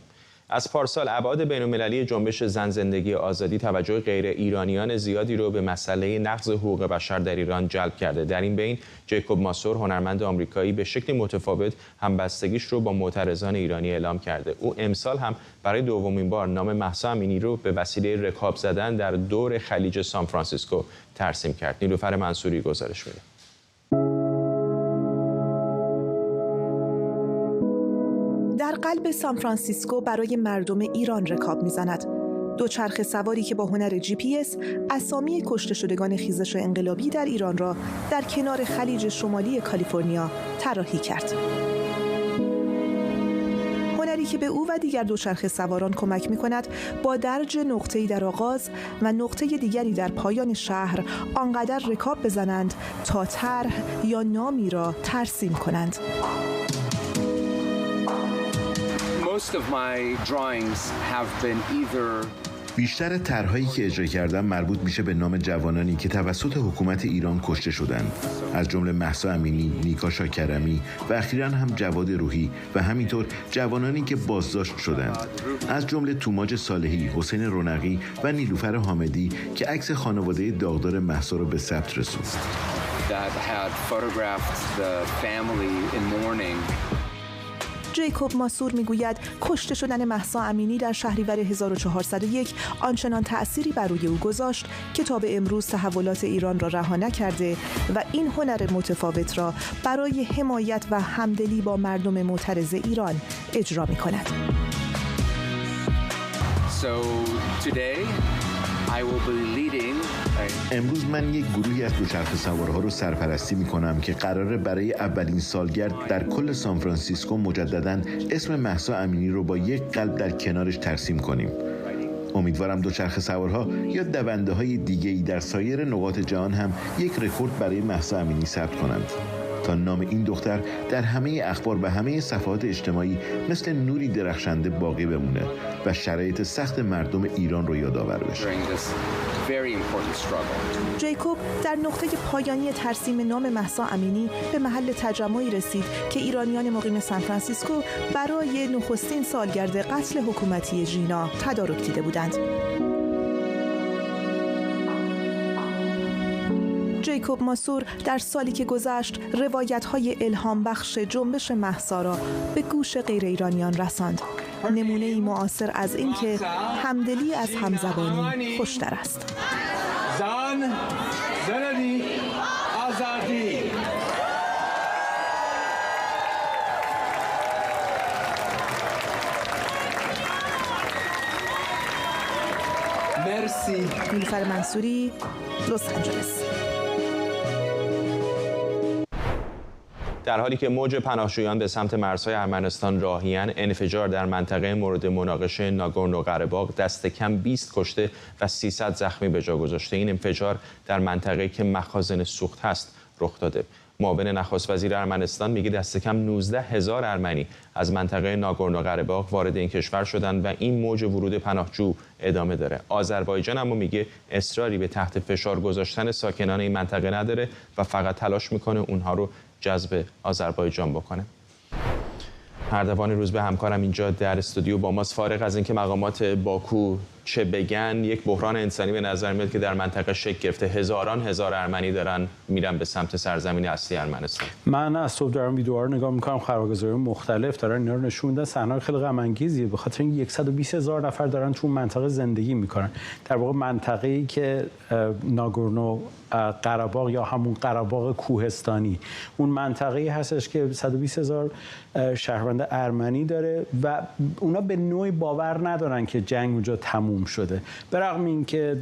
از پارسال ابعاد بین‌المللی جنبش زن زندگی آزادی توجه غیر ایرانیان زیادی رو به مسئله نقض حقوق بشر در ایران جلب کرده. در این بین جیکوب ماسور هنرمند آمریکایی به شکلی متفاوت همبستگیش رو با معترضان ایرانی اعلام کرده. او امسال هم برای دومین بار نام مهسا امینی رو به وسیله رکاب زدن در دور خلیج سان فرانسیسکو ترسیم کرد. نیلوفر منصوری گزارش میده. در قلب سان فرانسیسکو برای مردم ایران رکاب میزند. دوچرخه سواری که با هنر GPS اسامی کشته شدگان خیزش انقلابی در ایران را در کنار خلیج شمالی کالیفرنیا طراحی کرد. هنری که به او و دیگر دوچرخه سواران کمک می‌کند با درج نقطه‌ای در آغاز و نقطه دیگری در پایان شهر آنقدر رکاب بزنند تا طرح یا نامی را ترسیم کنند. بیشتر طرح‌هایی که اجرا کردم مربوط میشه به نام جوانانی که توسط حکومت ایران کشته شدند، از جمله مهسا امینی، نیکا شاکرمی و اخیراً هم جواد روحی و همینطور جوانانی که بازداشت شدند، از جمله توماج صالحی، حسین رونقی و نیلوفر حامدی که عکس خانواده داغدار مهسا را به ثبت رسوند. جیکوب ماسور میگوید کشته شدن مهسا امینی در شهریور 1401 آنچنان تأثیری بر روی او گذاشت که تا به امروز تحولات ایران را رها نکرده و این هنر متفاوت را برای حمایت و همدلی با مردم معترض ایران اجرا می‌کند. امروز من یک گروهی از دوچرخه سوارها رو سرپرستی می‌کنم که قراره برای اولین سالگرد در کل سانفرانسیسکو مجدداً اسم مهسا امینی رو با یک قلب در کنارش ترسیم کنیم. امیدوارم دوچرخه سوارها یا دونده‌های دیگه‌ای در سایر نقاط جهان هم یک رکورد برای مهسا امینی ثبت کنند تا نام این دختر در همه اخبار و همه صفحات اجتماعی مثل نوری درخشنده باقی بمونه و شرایط سخت مردم ایران رو یادآور بشه. جیکوب در نقطه پایانی ترسیم نام مهسا امینی به محل تجمعی رسید که ایرانیان مقیم سانفرانسیسکو برای نخستین سالگرد قتل حکومتی ژینا تدارک دیده بودند. جیکوب ماسور در سالی که گذشت روایت‌های الهام بخش جنبش مهسا را به گوش غیر ایرانیان رساند. نمونه‌ای معاصر از اینکه همدلی از همزبانی خوشتر است. زن، زندگی، آزادی. مرسی. نیلوفر منصوری، لس آنجلس. در حالی که موج پناهجویان به سمت مرزهای ارمنستان راهیان، انفجار در منطقه مورد مناقشه ناگورنو قره‌باغ دست کم 20 کشته و 300 زخمی به جا گذاشته. این انفجار در منطقه‌ای که مخازن سوخت هست رخ داده. معاون نخست وزیر ارمنستان میگه دست کم 19,000 ارمنی از منطقه ناگورنو قره‌باغ وارد این کشور شدند و این موج ورود پناهجو ادامه داره. آذربایجان اما میگه اصراری به تحت فشار گذاشتن ساکنان این منطقه نداره و فقط تلاش میکنه اونها رو جذب آذربایجان بکنه. اردوان روزبه همکارم اینجا در استودیو با ماست. فارغ از اینکه مقامات باکو چه بگن، یک بحران انسانی به نظر میاد که در منطقه شکل گرفته. هزار ارمنی دارن میرن به سمت سرزمین اصلی ارمنستان. من از صبح دارم ویدیوها رو نگاه میکنم، خبرگزاری مختلف دارن اینا رو نشون میدن. صحنه خیلی غم انگیزیه به خاطر اینکه 120,000 نفر دارن تو منطقه زندگی میکنن. در واقع منطقه‌ای که ناگورنو قره‌باغ یا همون قره‌باغ کوهستانی، اون منطقه‌ای هستش که 120,000 شهروند ارمنی داره و اونا به نوعی باور ندارن که جنگ اونجا تموم شده. برغم اینکه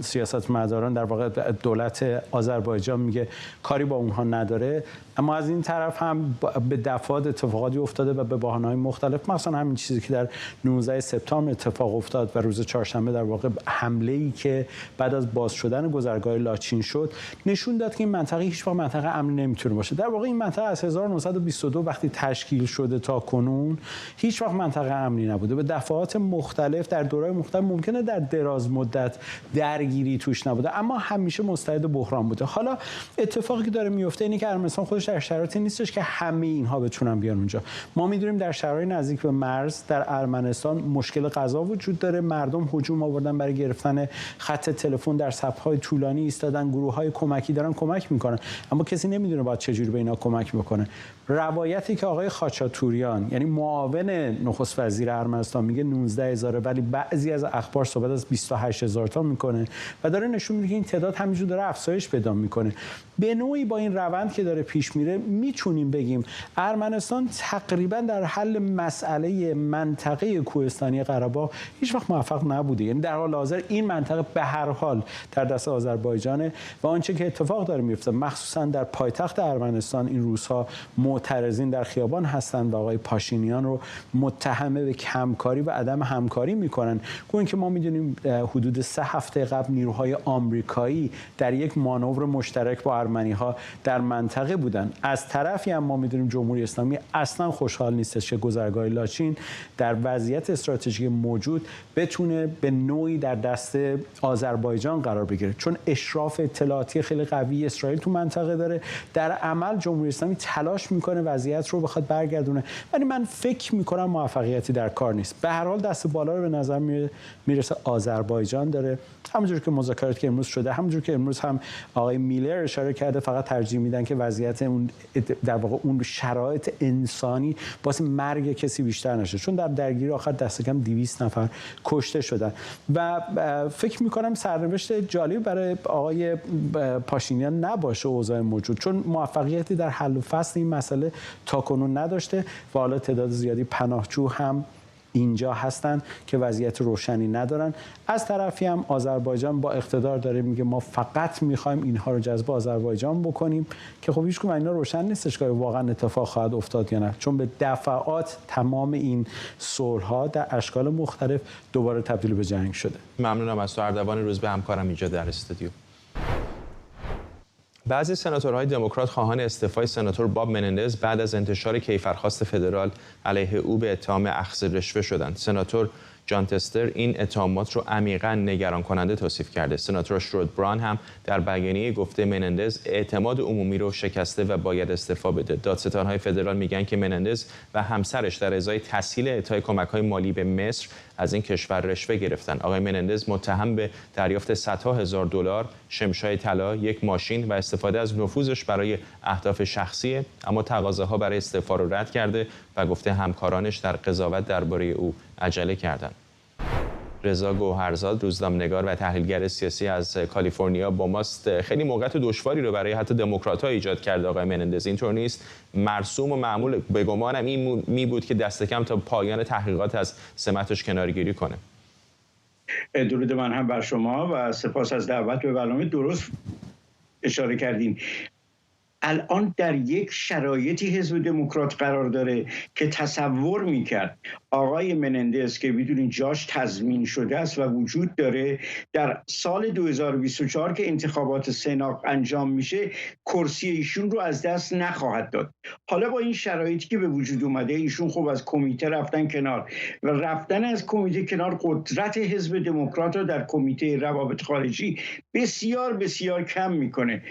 سیاستمداران در واقع دولت آذربایجان میگه کاری با اونها نداره، اما از این طرف هم به دفعات اتفاقاتی افتاده و به بهانه‌های مختلف، مثلا همین چیزی که در 19 سپتامبر اتفاق افتاد و روز چهارشنبه در واقع حمله‌ای که بعد از باز شدن گذرگاه لاچین شد، نشون داد که این منطقه هیچ وقت منطقه امن نمیتونه باشه. در واقع این منطقه از 1922 وقتی تشکیل شده تا کنون هیچ وقت منطقه امنی نبوده. به دفعات مختلف در دوره‌های مختلف ممکنه در دراز مدت درگیری توش نبوده، اما همیشه مستعد بحران بوده. حالا اتفاقی که داره میفته اینه که ارمنستان خودش در شرایطی نیستش که همه اینها بتونن بیان اونجا. ما میدونیم در شرایط نزدیک به مرز در ارمنستان مشکل غذا وجود داره، مردم هجوم آوردن برای گرفتن خط تلفن، در صف‌های طولانی ایستادن، گروه‌های کمکی دارن کمک میکنن، اما کسی نمیدونه باید چجوری به اینا کمک بکنه. روایتی که آقای خاچاتوریان یعنی معاون نخست وزیر ارمنستان میگه 19,000، ولی بعضی از اخبار صحبت از 28,000 تا میکنه و داره نشون میده که این تعداد همینجور داره افزایش پیدا میکنه. به نوعی با این روند که داره پیش پیش میره میتونیم بگیم ارمنستان تقریبا در حل مسئله منطقه کوهستانی قره باغ هیچ وقت موفق نبوده. یعنی در حال حاضر این منطقه به هر حال در دست آذربایجانه و آنچه که اتفاق داره میفته مخصوصا در پایتخت ارمنستان این روزها معترضین در خیابان هستند و آقای پاشینیان رو متهم به کمکاری و عدم همکاری میکنن. گویا که ما میدونیم حدود 3 هفته قبل نیروهای آمریکایی در یک مانور مشترک با ارمنی‌ها در منطقه بودن. از طرفی هم ما میدونیم جمهوری اسلامی اصلا خوشحال نیستش که گذرگاه لاچین در وضعیت استراتژیک موجود بتونه به نوعی در دست آذربایجان قرار بگیره، چون اشراف اطلاعاتی خیلی قوی اسرائیل تو منطقه داره. در عمل جمهوری اسلامی تلاش میکنه وضعیت رو بخواد برگردونه، ولی من فکر میکنم موفقیتی در کار نیست. به هر حال دست بالا رو به نظر میرسه آذربایجان داره، همونجور که مذاکراتی که امروز شده، همونجور که امروز هم آقای میلر اشاره کرده، فقط ترجیح میدن که وضعیت اون در واقع اون شرایط انسانی واسه مرگ کسی بیشتر نشه، چون در درگیری آخر دست کم 200 نفر کشته شدن و فکر میکنم سرنوشت جالبی برای آقای پاشینیان نباشه اوضاع موجود، چون موفقیتی در حل و فصل این مسئله تاکنون نداشته و حالا تعداد زیادی پناهجو هم اینجا هستن که وضعیت روشنی ندارن. از طرفی هم آذربایجان با اقتدار داره میگه ما فقط میخوایم اینها رو جذب آذربایجان بکنیم، که خب هیچکدوم اینا روشن نیستش که واقعا اتفاق خواهد افتاد یا نه، چون به دفعات تمام این صلح‌ها در اشکال مختلف دوباره تبدیل به جنگ شده. ممنونم از تو اردوان روز به همکارم اینجا در استودیو. بعضی سناتورهای دموکرات خواهان استعفای سناتور باب منندز بعد از انتشار کیفرخواست فدرال علیه او به اتهام اخذ رشوه شدند. سناتور جان تستر این اتهامات رو عمیقاً نگران کننده توصیف کرده. سناتور شرود بران هم در بیانیه گفته منندز اعتماد عمومی رو شکسته و باید استعفا بده. دادستان‌های فدرال میگن که منندز و همسرش در ازای تسهیل اعطای کمک‌های مالی به مصر از این کشور رشوه گرفتن. آقای منندز متهم به دریافت صدها هزار دلار، شمشای طلا، یک ماشین و استفاده از نفوذش برای اهداف شخصیه، اما تقاضاها برای استعفا رو رد کرده و گفته همکارانش در قضاوت درباره او عجله کردند. رضا گوهرزاد روزنامه‌نگار و تحلیلگر سیاسی از کالیفرنیا با ماست. خیلی موقعیت دشواری رو برای حتی دموکرات‌ها ایجاد کرده آقای منندز، اینطور نیست؟ مرسوم و معمول به گمانم این می بود که دست کم تا پایان تحقیقات از سمتش کنارگیری کنه. درود من هم بر شما و سپاس از دعوت به برنامه. درست اشاره کردین. الان در یک شرایطی حزب دموکرات قرار داره که تصور میکرد آقای منندز که میدونین جاش تضمین شده است و وجود داره، در سال 2024 که انتخابات سنا انجام میشه کرسی ایشون رو از دست نخواهد داد. حالا با این شرایطی که به وجود اومده ایشون خب از کمیته رفتن کنار و رفتن از کمیته کنار قدرت حزب دموکرات رو در کمیته روابط خارجی بسیار بسیار کم میکنه.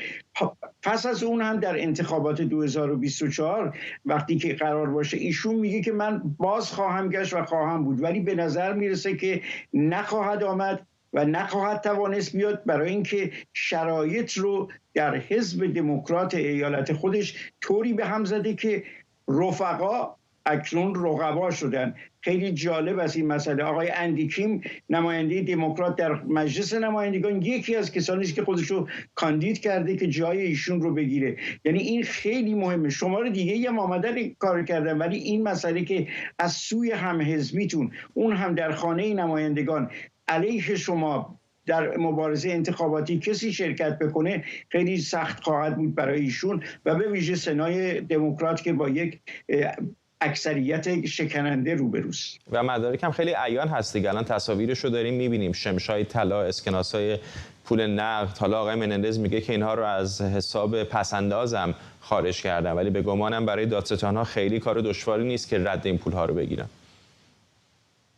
پس از اون هم در انتخابات 2024 وقتی که قرار باشه ایشون میگه که من باز خواهم گشت و خواهم بود، ولی به نظر میرسه که نخواهد آمد و نخواهد توانست بیاد، برای اینکه شرایط رو در حزب دموکرات ایالت خودش طوری به هم زده که رفقا اکنون رقبا شدن. خیلی جالب است این مسئله. آقای اندی کیم نماینده دموکرات در مجلس نمایندگان یکی از کسانی است که خودشو کاندید کرده که جای ایشون رو بگیره. یعنی این خیلی مهمه. شمار دیگه هم آمدن کار کردن، ولی این مسئله که از سوی هم حزبیتون اون هم در خانه نمایندگان علیه شما در مبارزه انتخاباتی کسی شرکت بکنه خیلی سخت خواهد بود برای ایشون و به ویژه سنای دموکرات که با یک اکثریت شکننده روبروست. و مدارک هم خیلی عیان هست دیگه. الان تصاویرشو داریم می‌بینیم، شمشای طلا، اسکناس‌های پول نقد. حالا آقای منندز میگه که اینها رو از حساب پس‌اندازم خارج کردن، ولی به گمانم برای دادستان‌ها خیلی کار دشواری نیست که رد این پول‌ها رو بگیرن.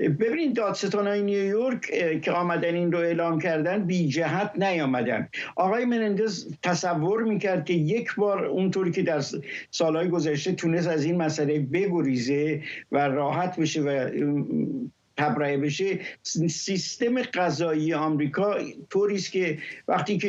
ببینید دادستان‌های نیویورک که آمدن این رو اعلام کردن بی جهت نیامدن. آقای منندز تصور میکرد که یک بار اونطوری که در سالهای گذشته تونست از این مسئله بگریزه و راحت بشه و تبرئه بشه. سیستم قضایی آمریکا طوری است که وقتی که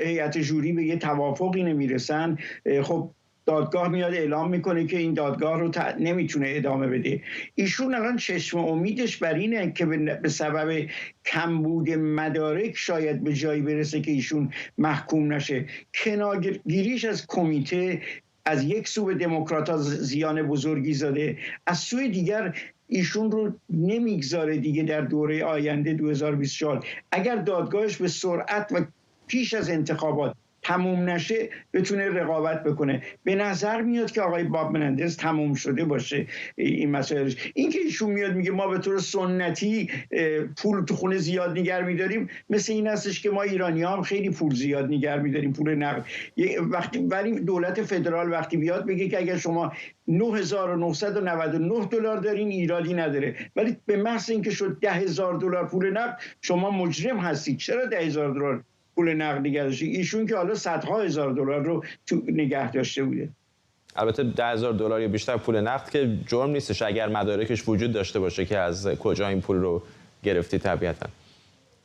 هیئت جوری به یه توافقی نمیرسن، خب دادگاه میاد اعلام میکنه که این دادگاه رو نمیتونه ادامه بده. ایشون الان چشم امیدش بر اینه که به سبب کمبود مدارک شاید به جایی برسه که ایشون محکوم نشه. کنارگیریش از کمیته از یک سو به دموکرات‌ها زیان بزرگی زده، از سوی دیگر ایشون رو نمیگذاره دیگه در دوره آینده 2024 اگر دادگاهش به سرعت و پیش از انتخابات تموم نشه بتونه رقابت بکنه. به نظر میاد که آقای باب منندز تموم شده باشه این مسائلش. این که ایشون میاد میگه ما به طور سنتی پول تو خونه زیاد نگه می‌داریم، مثل این هستش که ما ایرانی‌ها هم خیلی پول زیاد نگه می‌داریم، پول نقد. وقتی ولی دولت فدرال وقتی بیاد بگه که اگر شما 9999 دلار دارین ایرادی نداره، ولی به محض اینکه شد 10,000 دلار پول نقد شما مجرم هستید. چرا 10,000 دلار پول نقد نگه داشته؟ ایشون که حالا صدها هزار دلار رو تو نگه داشته بوده. البته 10,000 دلار یا بیشتر پول نقد که جرم نیستش اگر مدارکش وجود داشته باشه که از کجا این پول رو گرفتی. طبیعتاً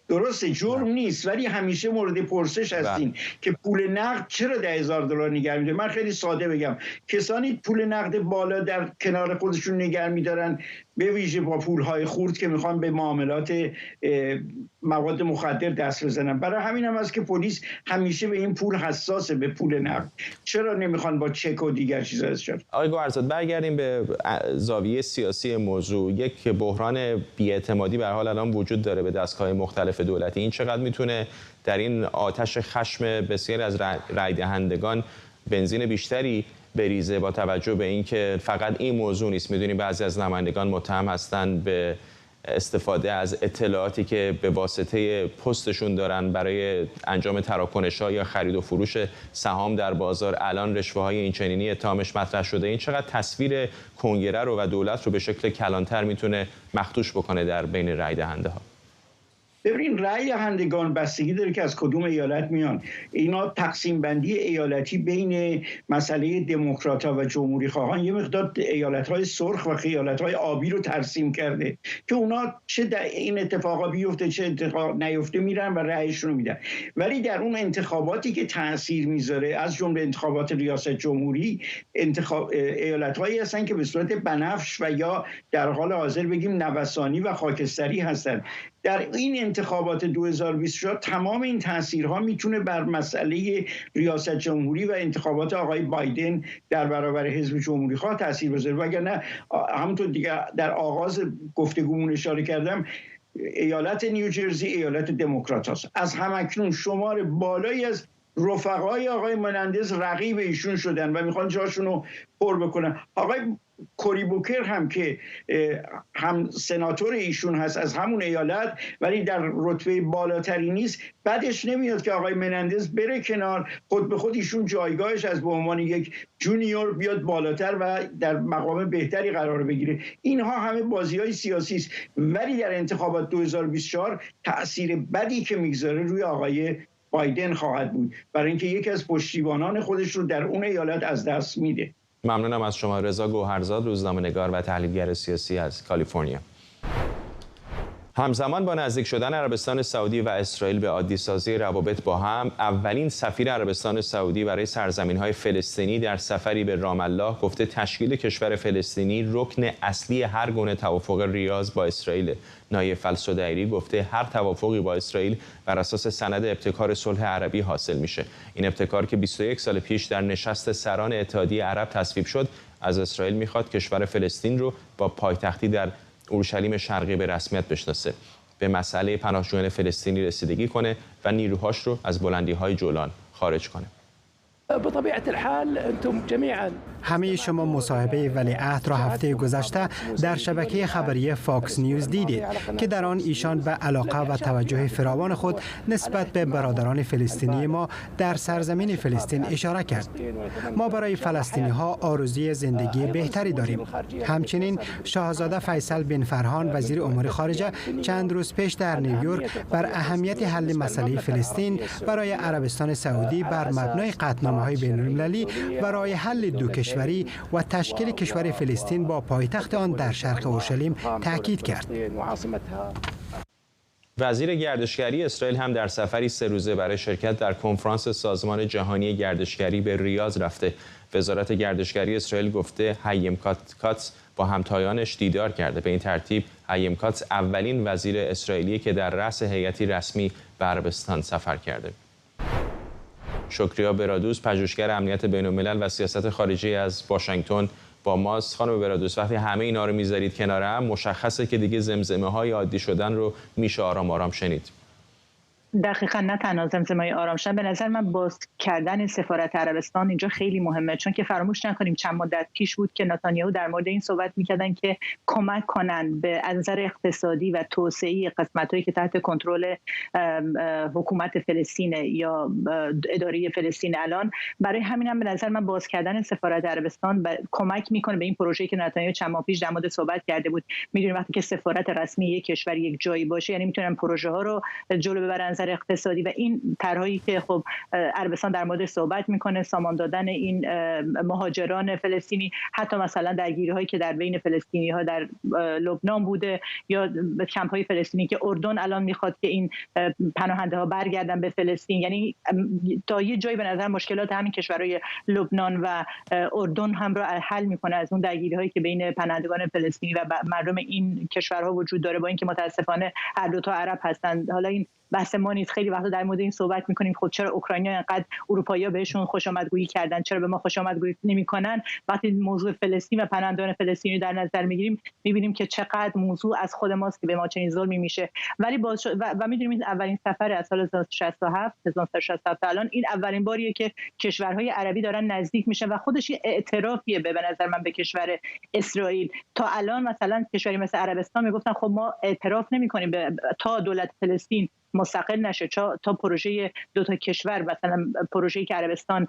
درسته جرم نیست، ولی همیشه مورد پرسش هستین که پول نقد چرا 10,000 دلار نگه می‌داره. من خیلی ساده بگم، کسانی پول نقد بالا در کنار خودشون نگه می‌دارن، به ویژه با پول‌های خرد که میخوان به معاملات مواد مخدر دست بزنن. برای همین هم است که پلیس همیشه به این پول حساسه، به پول نقد. چرا نمیخوان با چک و دیگر چیزا استفاده کنن؟ آقای گوهرزاد برگردیم به زاویه سیاسی موضوع. یک بحران بی‌اعتمادی به هر حال الان وجود داره به دستگاه مختلف دولتی. این چقدر میتونه در این آتش خشم بسیاری از رای دهندگان بنزین بیشتری بریزه، با توجه به اینکه فقط این موضوع نیست. میدونیم بعضی از نمایندگان متهم هستند به استفاده از اطلاعاتی که به واسطه پستشون دارن برای انجام تراکنش‌ها یا خرید و فروش سهام در بازار. الان رشوه‌های این چنینی اتهامش مطرح شده. این چقدر تصویر کنگره رو و دولت رو به شکل کلانتر میتونه مخدوش بکنه در بین رای دهنده‌ها؟ ببین، رای دهندگان بستگی داره که از کدوم ایالت میان. اینا تقسیم بندی ایالتی بین مسئله دموکرات‌ها و جمهوری خواهان یه مقدار ایالت‌های سرخ و ایالت‌های آبی رو ترسیم کرده که اونا چه در این اتفاقا بیفته چه اتفاق نیفته میرن و رأیشون رو میدن. ولی در اون انتخاباتی که تاثیر میذاره، از جمله انتخابات ریاست جمهوری، ایالت‌هایی هستن که به صورت بنفش و یا در حال حاضر بگیم نوسانی و خاکستری هستن. در این انتخابات 2024 تمام این تاثیرها میتونه بر مسئله ریاست جمهوری و انتخابات آقای بایدن در برابر حزب جمهوری خواه تاثیر بذاره. وگرنه همونطور دیگه در آغاز گفتگومون اشاره کردم، ایالت نیوجرسی ایالت دموکرات هست. از همکنون شمار بالایی از رفقای آقای منندز رقیب ایشون شدن و میخوان جاشون رو پر بکنن. آقای کوری بوکر هم که هم سناتور ایشون هست از همون ایالت ولی در رتبه بالاتری نیست، بعدش نمیاد که آقای منندز بره کنار، خود به خود ایشون جایگاهش از به عنوان یک جونیور بیاد بالاتر و در مقام بهتری قرار بگیره. اینها همه بازی‌های سیاسی است، ولی در انتخابات 2024 تأثیر بدی که میگذاره روی آقای بایدن خواهد بود، برای اینکه یکی از پشتیبانان خودش رو در اون ایالت از دست میده. ممنونم از شما. رضا گوهرزاد، روزنامه‌نگار و تحلیلگر سیاسی از کالیفرنیا. همزمان با نزدیک شدن عربستان سعودی و اسرائیل به عادی‌سازی روابط با هم، اولین سفیر عربستان سعودی برای سرزمین‌های فلسطینی در سفری به رام الله گفته تشکیل کشور فلسطینی رکن اصلی هر گونه توافق ریاض با اسرائیل. نایف السدیری گفته هر توافقی با اسرائیل بر اساس سند ابتکار صلح عربی حاصل میشه. این ابتکار که 21 سال پیش در نشست سران اتحادیه عرب تصویب شد، از اسرائیل میخواد کشور فلسطین رو با پایتختی در اورشلیم شرقی به رسمیت بشناسه، به مسئله پناهجویان فلسطینی رسیدگی کنه و نیروهاش رو از بلندی‌های جولان خارج کنه. بطبيعة الحال انتم جميعا همه شما مصاحبه ولیعهد را هفته گذشته در شبکه خبری فاکس نیوز دیدید که در آن ایشان به علاقه و توجه فراوان خود نسبت به برادران فلسطینی ما در سرزمین فلسطین اشاره کرد. ما برای فلسطینی ها آرزوی زندگی بهتری داریم. همچنین شاهزاده فیصل بن فرهان وزیر امور خارجه چند روز پیش در نیویورک بر اهمیت حل مسئله فلسطین برای عربستان سعودی بر مبنای قطعنامه‌های بین‌المللی برای حل دو کشوری و تشکیل کشور فلسطین با پایتخت آن در شرق اورشلیم تاکید کرد. وزیر گردشگری اسرائیل هم در سفری 3 روزه برای شرکت در کنفرانس سازمان جهانی گردشگری به ریاض رفته. وزارت گردشگری اسرائیل گفته هایم کاتز با همتایانش دیدار کرده. به این ترتیب هایم کاتز اولین وزیر اسرائیلی که در رأس هیئتی رسمی به عربستان سفر کرده. شکریا برادوس، پژوهشگر امنیت بین‌الملل و سیاست خارجی از واشنگتن با ماست. خانم برادوس، وقتی همه اینا رو میذارید کنار هم، مشخصه که دیگه زمزمه‌های عادی شدن رو میشه آرام آرام شنید. دقیقاً، نه تنها زمزمه‌های آرام شدن، به نظر من باز کردن سفارت عربستان اینجا خیلی مهمه، چون که فراموش نکنیم چند مدت پیش بود که نتانیاهو در مورد این صحبت می‌کردن که کمک کنن به از نظر اقتصادی و توسعه قسمت‌هایی که تحت کنترل حکومت فلسطین یا اداره فلسطین الان. برای همین هم به نظر من باز کردن سفارت عربستان کمک می‌کنه به این پروژه‌ای که نتانیاهو چند ماه پیش در مورد صحبت کرده بود. می‌دونیم وقتی که سفارت رسمی یک کشور یک جایی باشه، یعنی می‌تونن پروژه‌ها رو جلو ببرن اقتصادی. و این طرحی که خب عربستان در مورد صحبت میکنه، سامان دادن این مهاجران فلسطینی، حتی مثلا درگیری‌هایی که در بین فلسطینی‌ها در لبنان بوده یا کمپ‌های فلسطینی که اردن الان میخواد که این پناهنده‌ها برگردن به فلسطین. یعنی تا یه جایی به نظر مشکلات همین کشورهای لبنان و اردن هم رو حل میکنه از اون درگیری‌هایی که بین پناهندگان فلسطینی و مردم این کشورها وجود داره، با اینکه متاسفانه هر دو تا عرب هستند. حالا این بحث ما نیست، خیلی وقتا در مورد این صحبت میکنیم خب چرا اوکراینی‌ها انقدر اروپایی‌ها بهشون خوش آمدگویی کردن، چرا به ما خوش آمدگویی نمی‌کنن. وقتی موضوع فلسطین و پناهندگان فلسطینی در نظر میگیریم می‌بینیم که چقدر موضوع از خود ماست که به ما چنین ظلمی میشه. ولی و می‌دونیم این اولین سفر از سال 1967 تا الان این اولین باریه که کشورهای عربی دارن نزدیک میشن و خودش اعترافیه به نظر من به کشور اسرائیل. تا الان مثلا کشوری مثل عربستان میگفتن خب ما اعتراف نمی‌کنیم تا دولت فلسطین مستقل نشه، تا پروژه دو تا کشور، مثلا پروژه‌ای که عربستان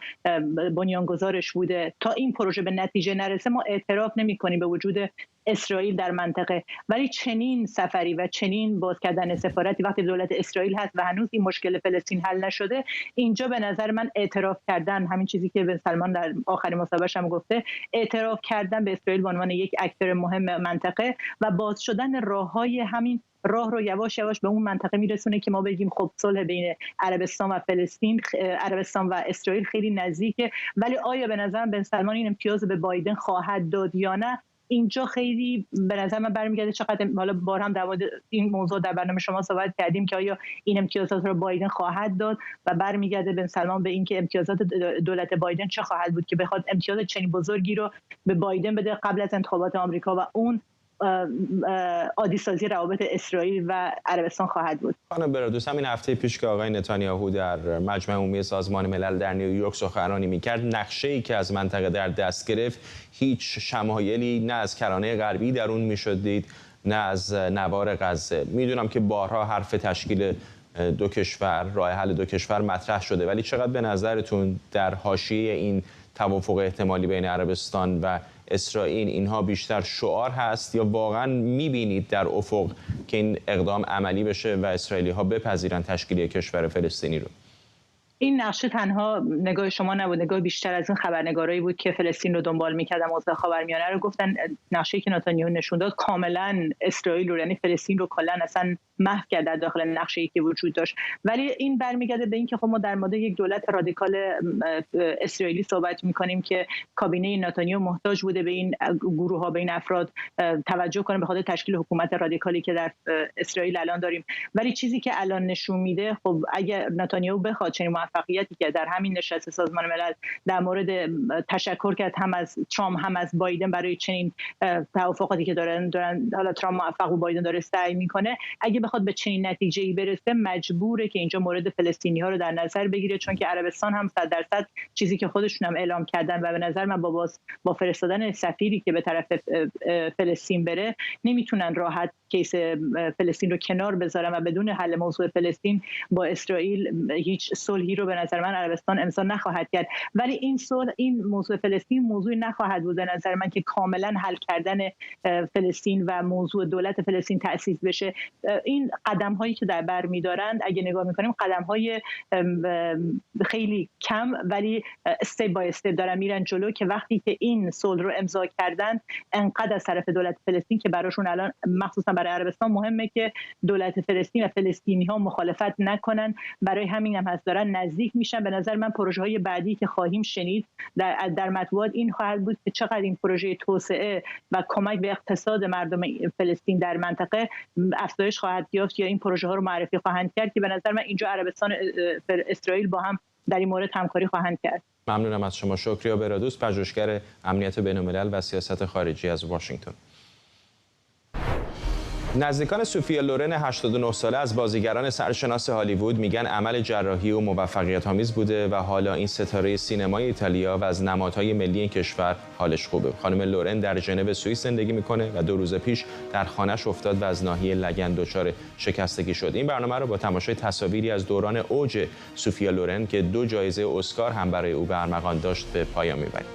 بنیانگذارش بوده، تا این پروژه به نتیجه نرسه ما اعتراف نمی‌کنیم به وجود اسرائیل در منطقه. ولی چنین سفری و چنین باز کردن سفارتی وقتی دولت اسرائیل هست و هنوز این مشکل فلسطین حل نشده، اینجا به نظر من اعتراف کردن، همین چیزی که بن سلمان در آخرین مصاحبه‌اش هم گفته، اعتراف کردن به اسرائیل به عنوان یک اکتور مهم منطقه و باز شدن راه‌های همین راه رو یواش یواش به اون منطقه میرسونه که ما بگیم خب صلح بین عربستان و فلسطین، عربستان و اسرائیل خیلی نزدیکه. ولی آیا به نظر بن سلمان این امتیاز به بایدن خواهد داد یا نه؟ اینجا خیلی به نظر من برمیگرده چقدر، حالا بار هم در مورد این موضوع در برنامه شما صحبت کردیم که آیا این امتیازات رو بایدن خواهد داد و برمیگرده بن سلمان به اینکه امتیازات دولت بایدن چه خواهد بود که بخواد امتیاز چنین بزرگی رو به بایدن بده قبل از انتخابات آمریکا و اون عادی سازی روابط اسرائیل و عربستان خواهد بود. خانم برادوس، همین هفته پیش که آقای نتانیاهو در مجمع عمومی سازمان ملل در نیویورک سخنرانی می‌کرد، نقشه‌ای که از منطقه در دست گرفت هیچ شمایلی نه از کرانه غربی در اون میشد دید نه از نوار غزه. میدونم که بارها حرف تشکیل دو کشور، راه حل دو کشور مطرح شده، ولی چقدر به نظرتون در حاشیه این توافق احتمالی بین عربستان و اسرائیل اینها بیشتر شعار هست یا واقعا میبینید در افق که این اقدام عملی بشه و اسرائیلی ها بپذیرن تشکیل کشور فلسطینی رو؟ این نقشه تنها نگاه شما نبود، نگاه بیشتر از این خبرنگارایی بود که فلسطین رو دنبال می‌کردن، موضوع خاورمیانه رو گفتن. نقشه‌ای که نتانیاهو نشون داد کاملا اسرائیل رو، یعنی فلسطین رو کلا اصلا محو کرد در داخل نقشه‌ای که وجود داشت. ولی این برمیگرده به اینکه خب ما در مورد یک دولت رادیکال اسرائیلی صحبت می‌کنیم که کابینه نتانیاهو محتاج بوده به این گروه‌ها، به این افراد توجه کنه به خاطر تشکیل حکومت رادیکالی که در اسرائیل الان داریم. ولی چیزی که الان نشون میده، خب اگر نتانیاهو بخواد چنین موفقیتی که در همین نشست سازمان ملل در مورد تشکر کرد هم از ترامپ هم از بایدن برای چنین توافقاتی که دارن حالا ترامپ موفق و بایدن داره سعی میکنه، اگه بخواد به چنین نتیجه‌ای برسه مجبوره که اینجا مورد فلسطینی‌ها رو در نظر بگیره، چون که عربستان هم 100% چیزی که خودشون هم اعلام کردن و به نظر من با فرستادن سفیری که به طرف فلسطین بره نمیتونن راحت کیس فلسطین رو کنار بذارن و بدون حل موضوع فلسطین با اسرائیل هیچ صلحی رو به نظر من عربستان امضا نخواهد کرد. ولی این صلح، این موضوع فلسطین موضوعی نخواهد بود به نظر من که کاملا حل کردن فلسطین و موضوع دولت فلسطین تأسیس بشه. این قدم هایی که در بر می‌دارند اگه نگاه می‌کنیم قدم های خیلی کم ولی استپ بای استپ دارن میرن جلو که وقتی که این صلح رو امضا کردن انقدر از طرف دولت فلسطین که براشون الان مخصوصا برای عربستان مهمه که دولت فلسطین و فلسطینی‌ها مخالفت نکنن، برای همین هم هست دارن نزدیک میشن. به نظر من پروژه‌های بعدی که خواهیم شنید در مطبوعات این خواهد بود که چقدر این پروژه توسعه و کمک به اقتصاد مردم فلسطین در منطقه افزایش خواهد یافت یا این پروژه ها رو معرفی خواهند کرد که به نظر من اینجا عربستان و اسرائیل با هم در این مورد همکاری خواهند کرد. ممنونم از شما. شکریا برادوس، پژوهشگر امنیت بین‌الملل و سیاست خارجی از واشنگتن. نزدیکان سوفیا لورن 89 ساله از بازیگران سرشناس هالیوود میگن عمل جراحی و موفقیت‌آمیز بوده و حالا این ستاره سینمای ایتالیا و از نمادهای ملی این کشور حالش خوبه. خانم لورن در ژنو سوئیس زندگی میکنه و 2 روز پیش در خانه‌اش افتاد و از ناحیه لگن دچار شکستگی شد. این برنامه رو با تماشای تصاویری از دوران اوج سوفیا لورن که 2 جایزه اسکار هم برای او به ارمغان داشت به پایان میبریم.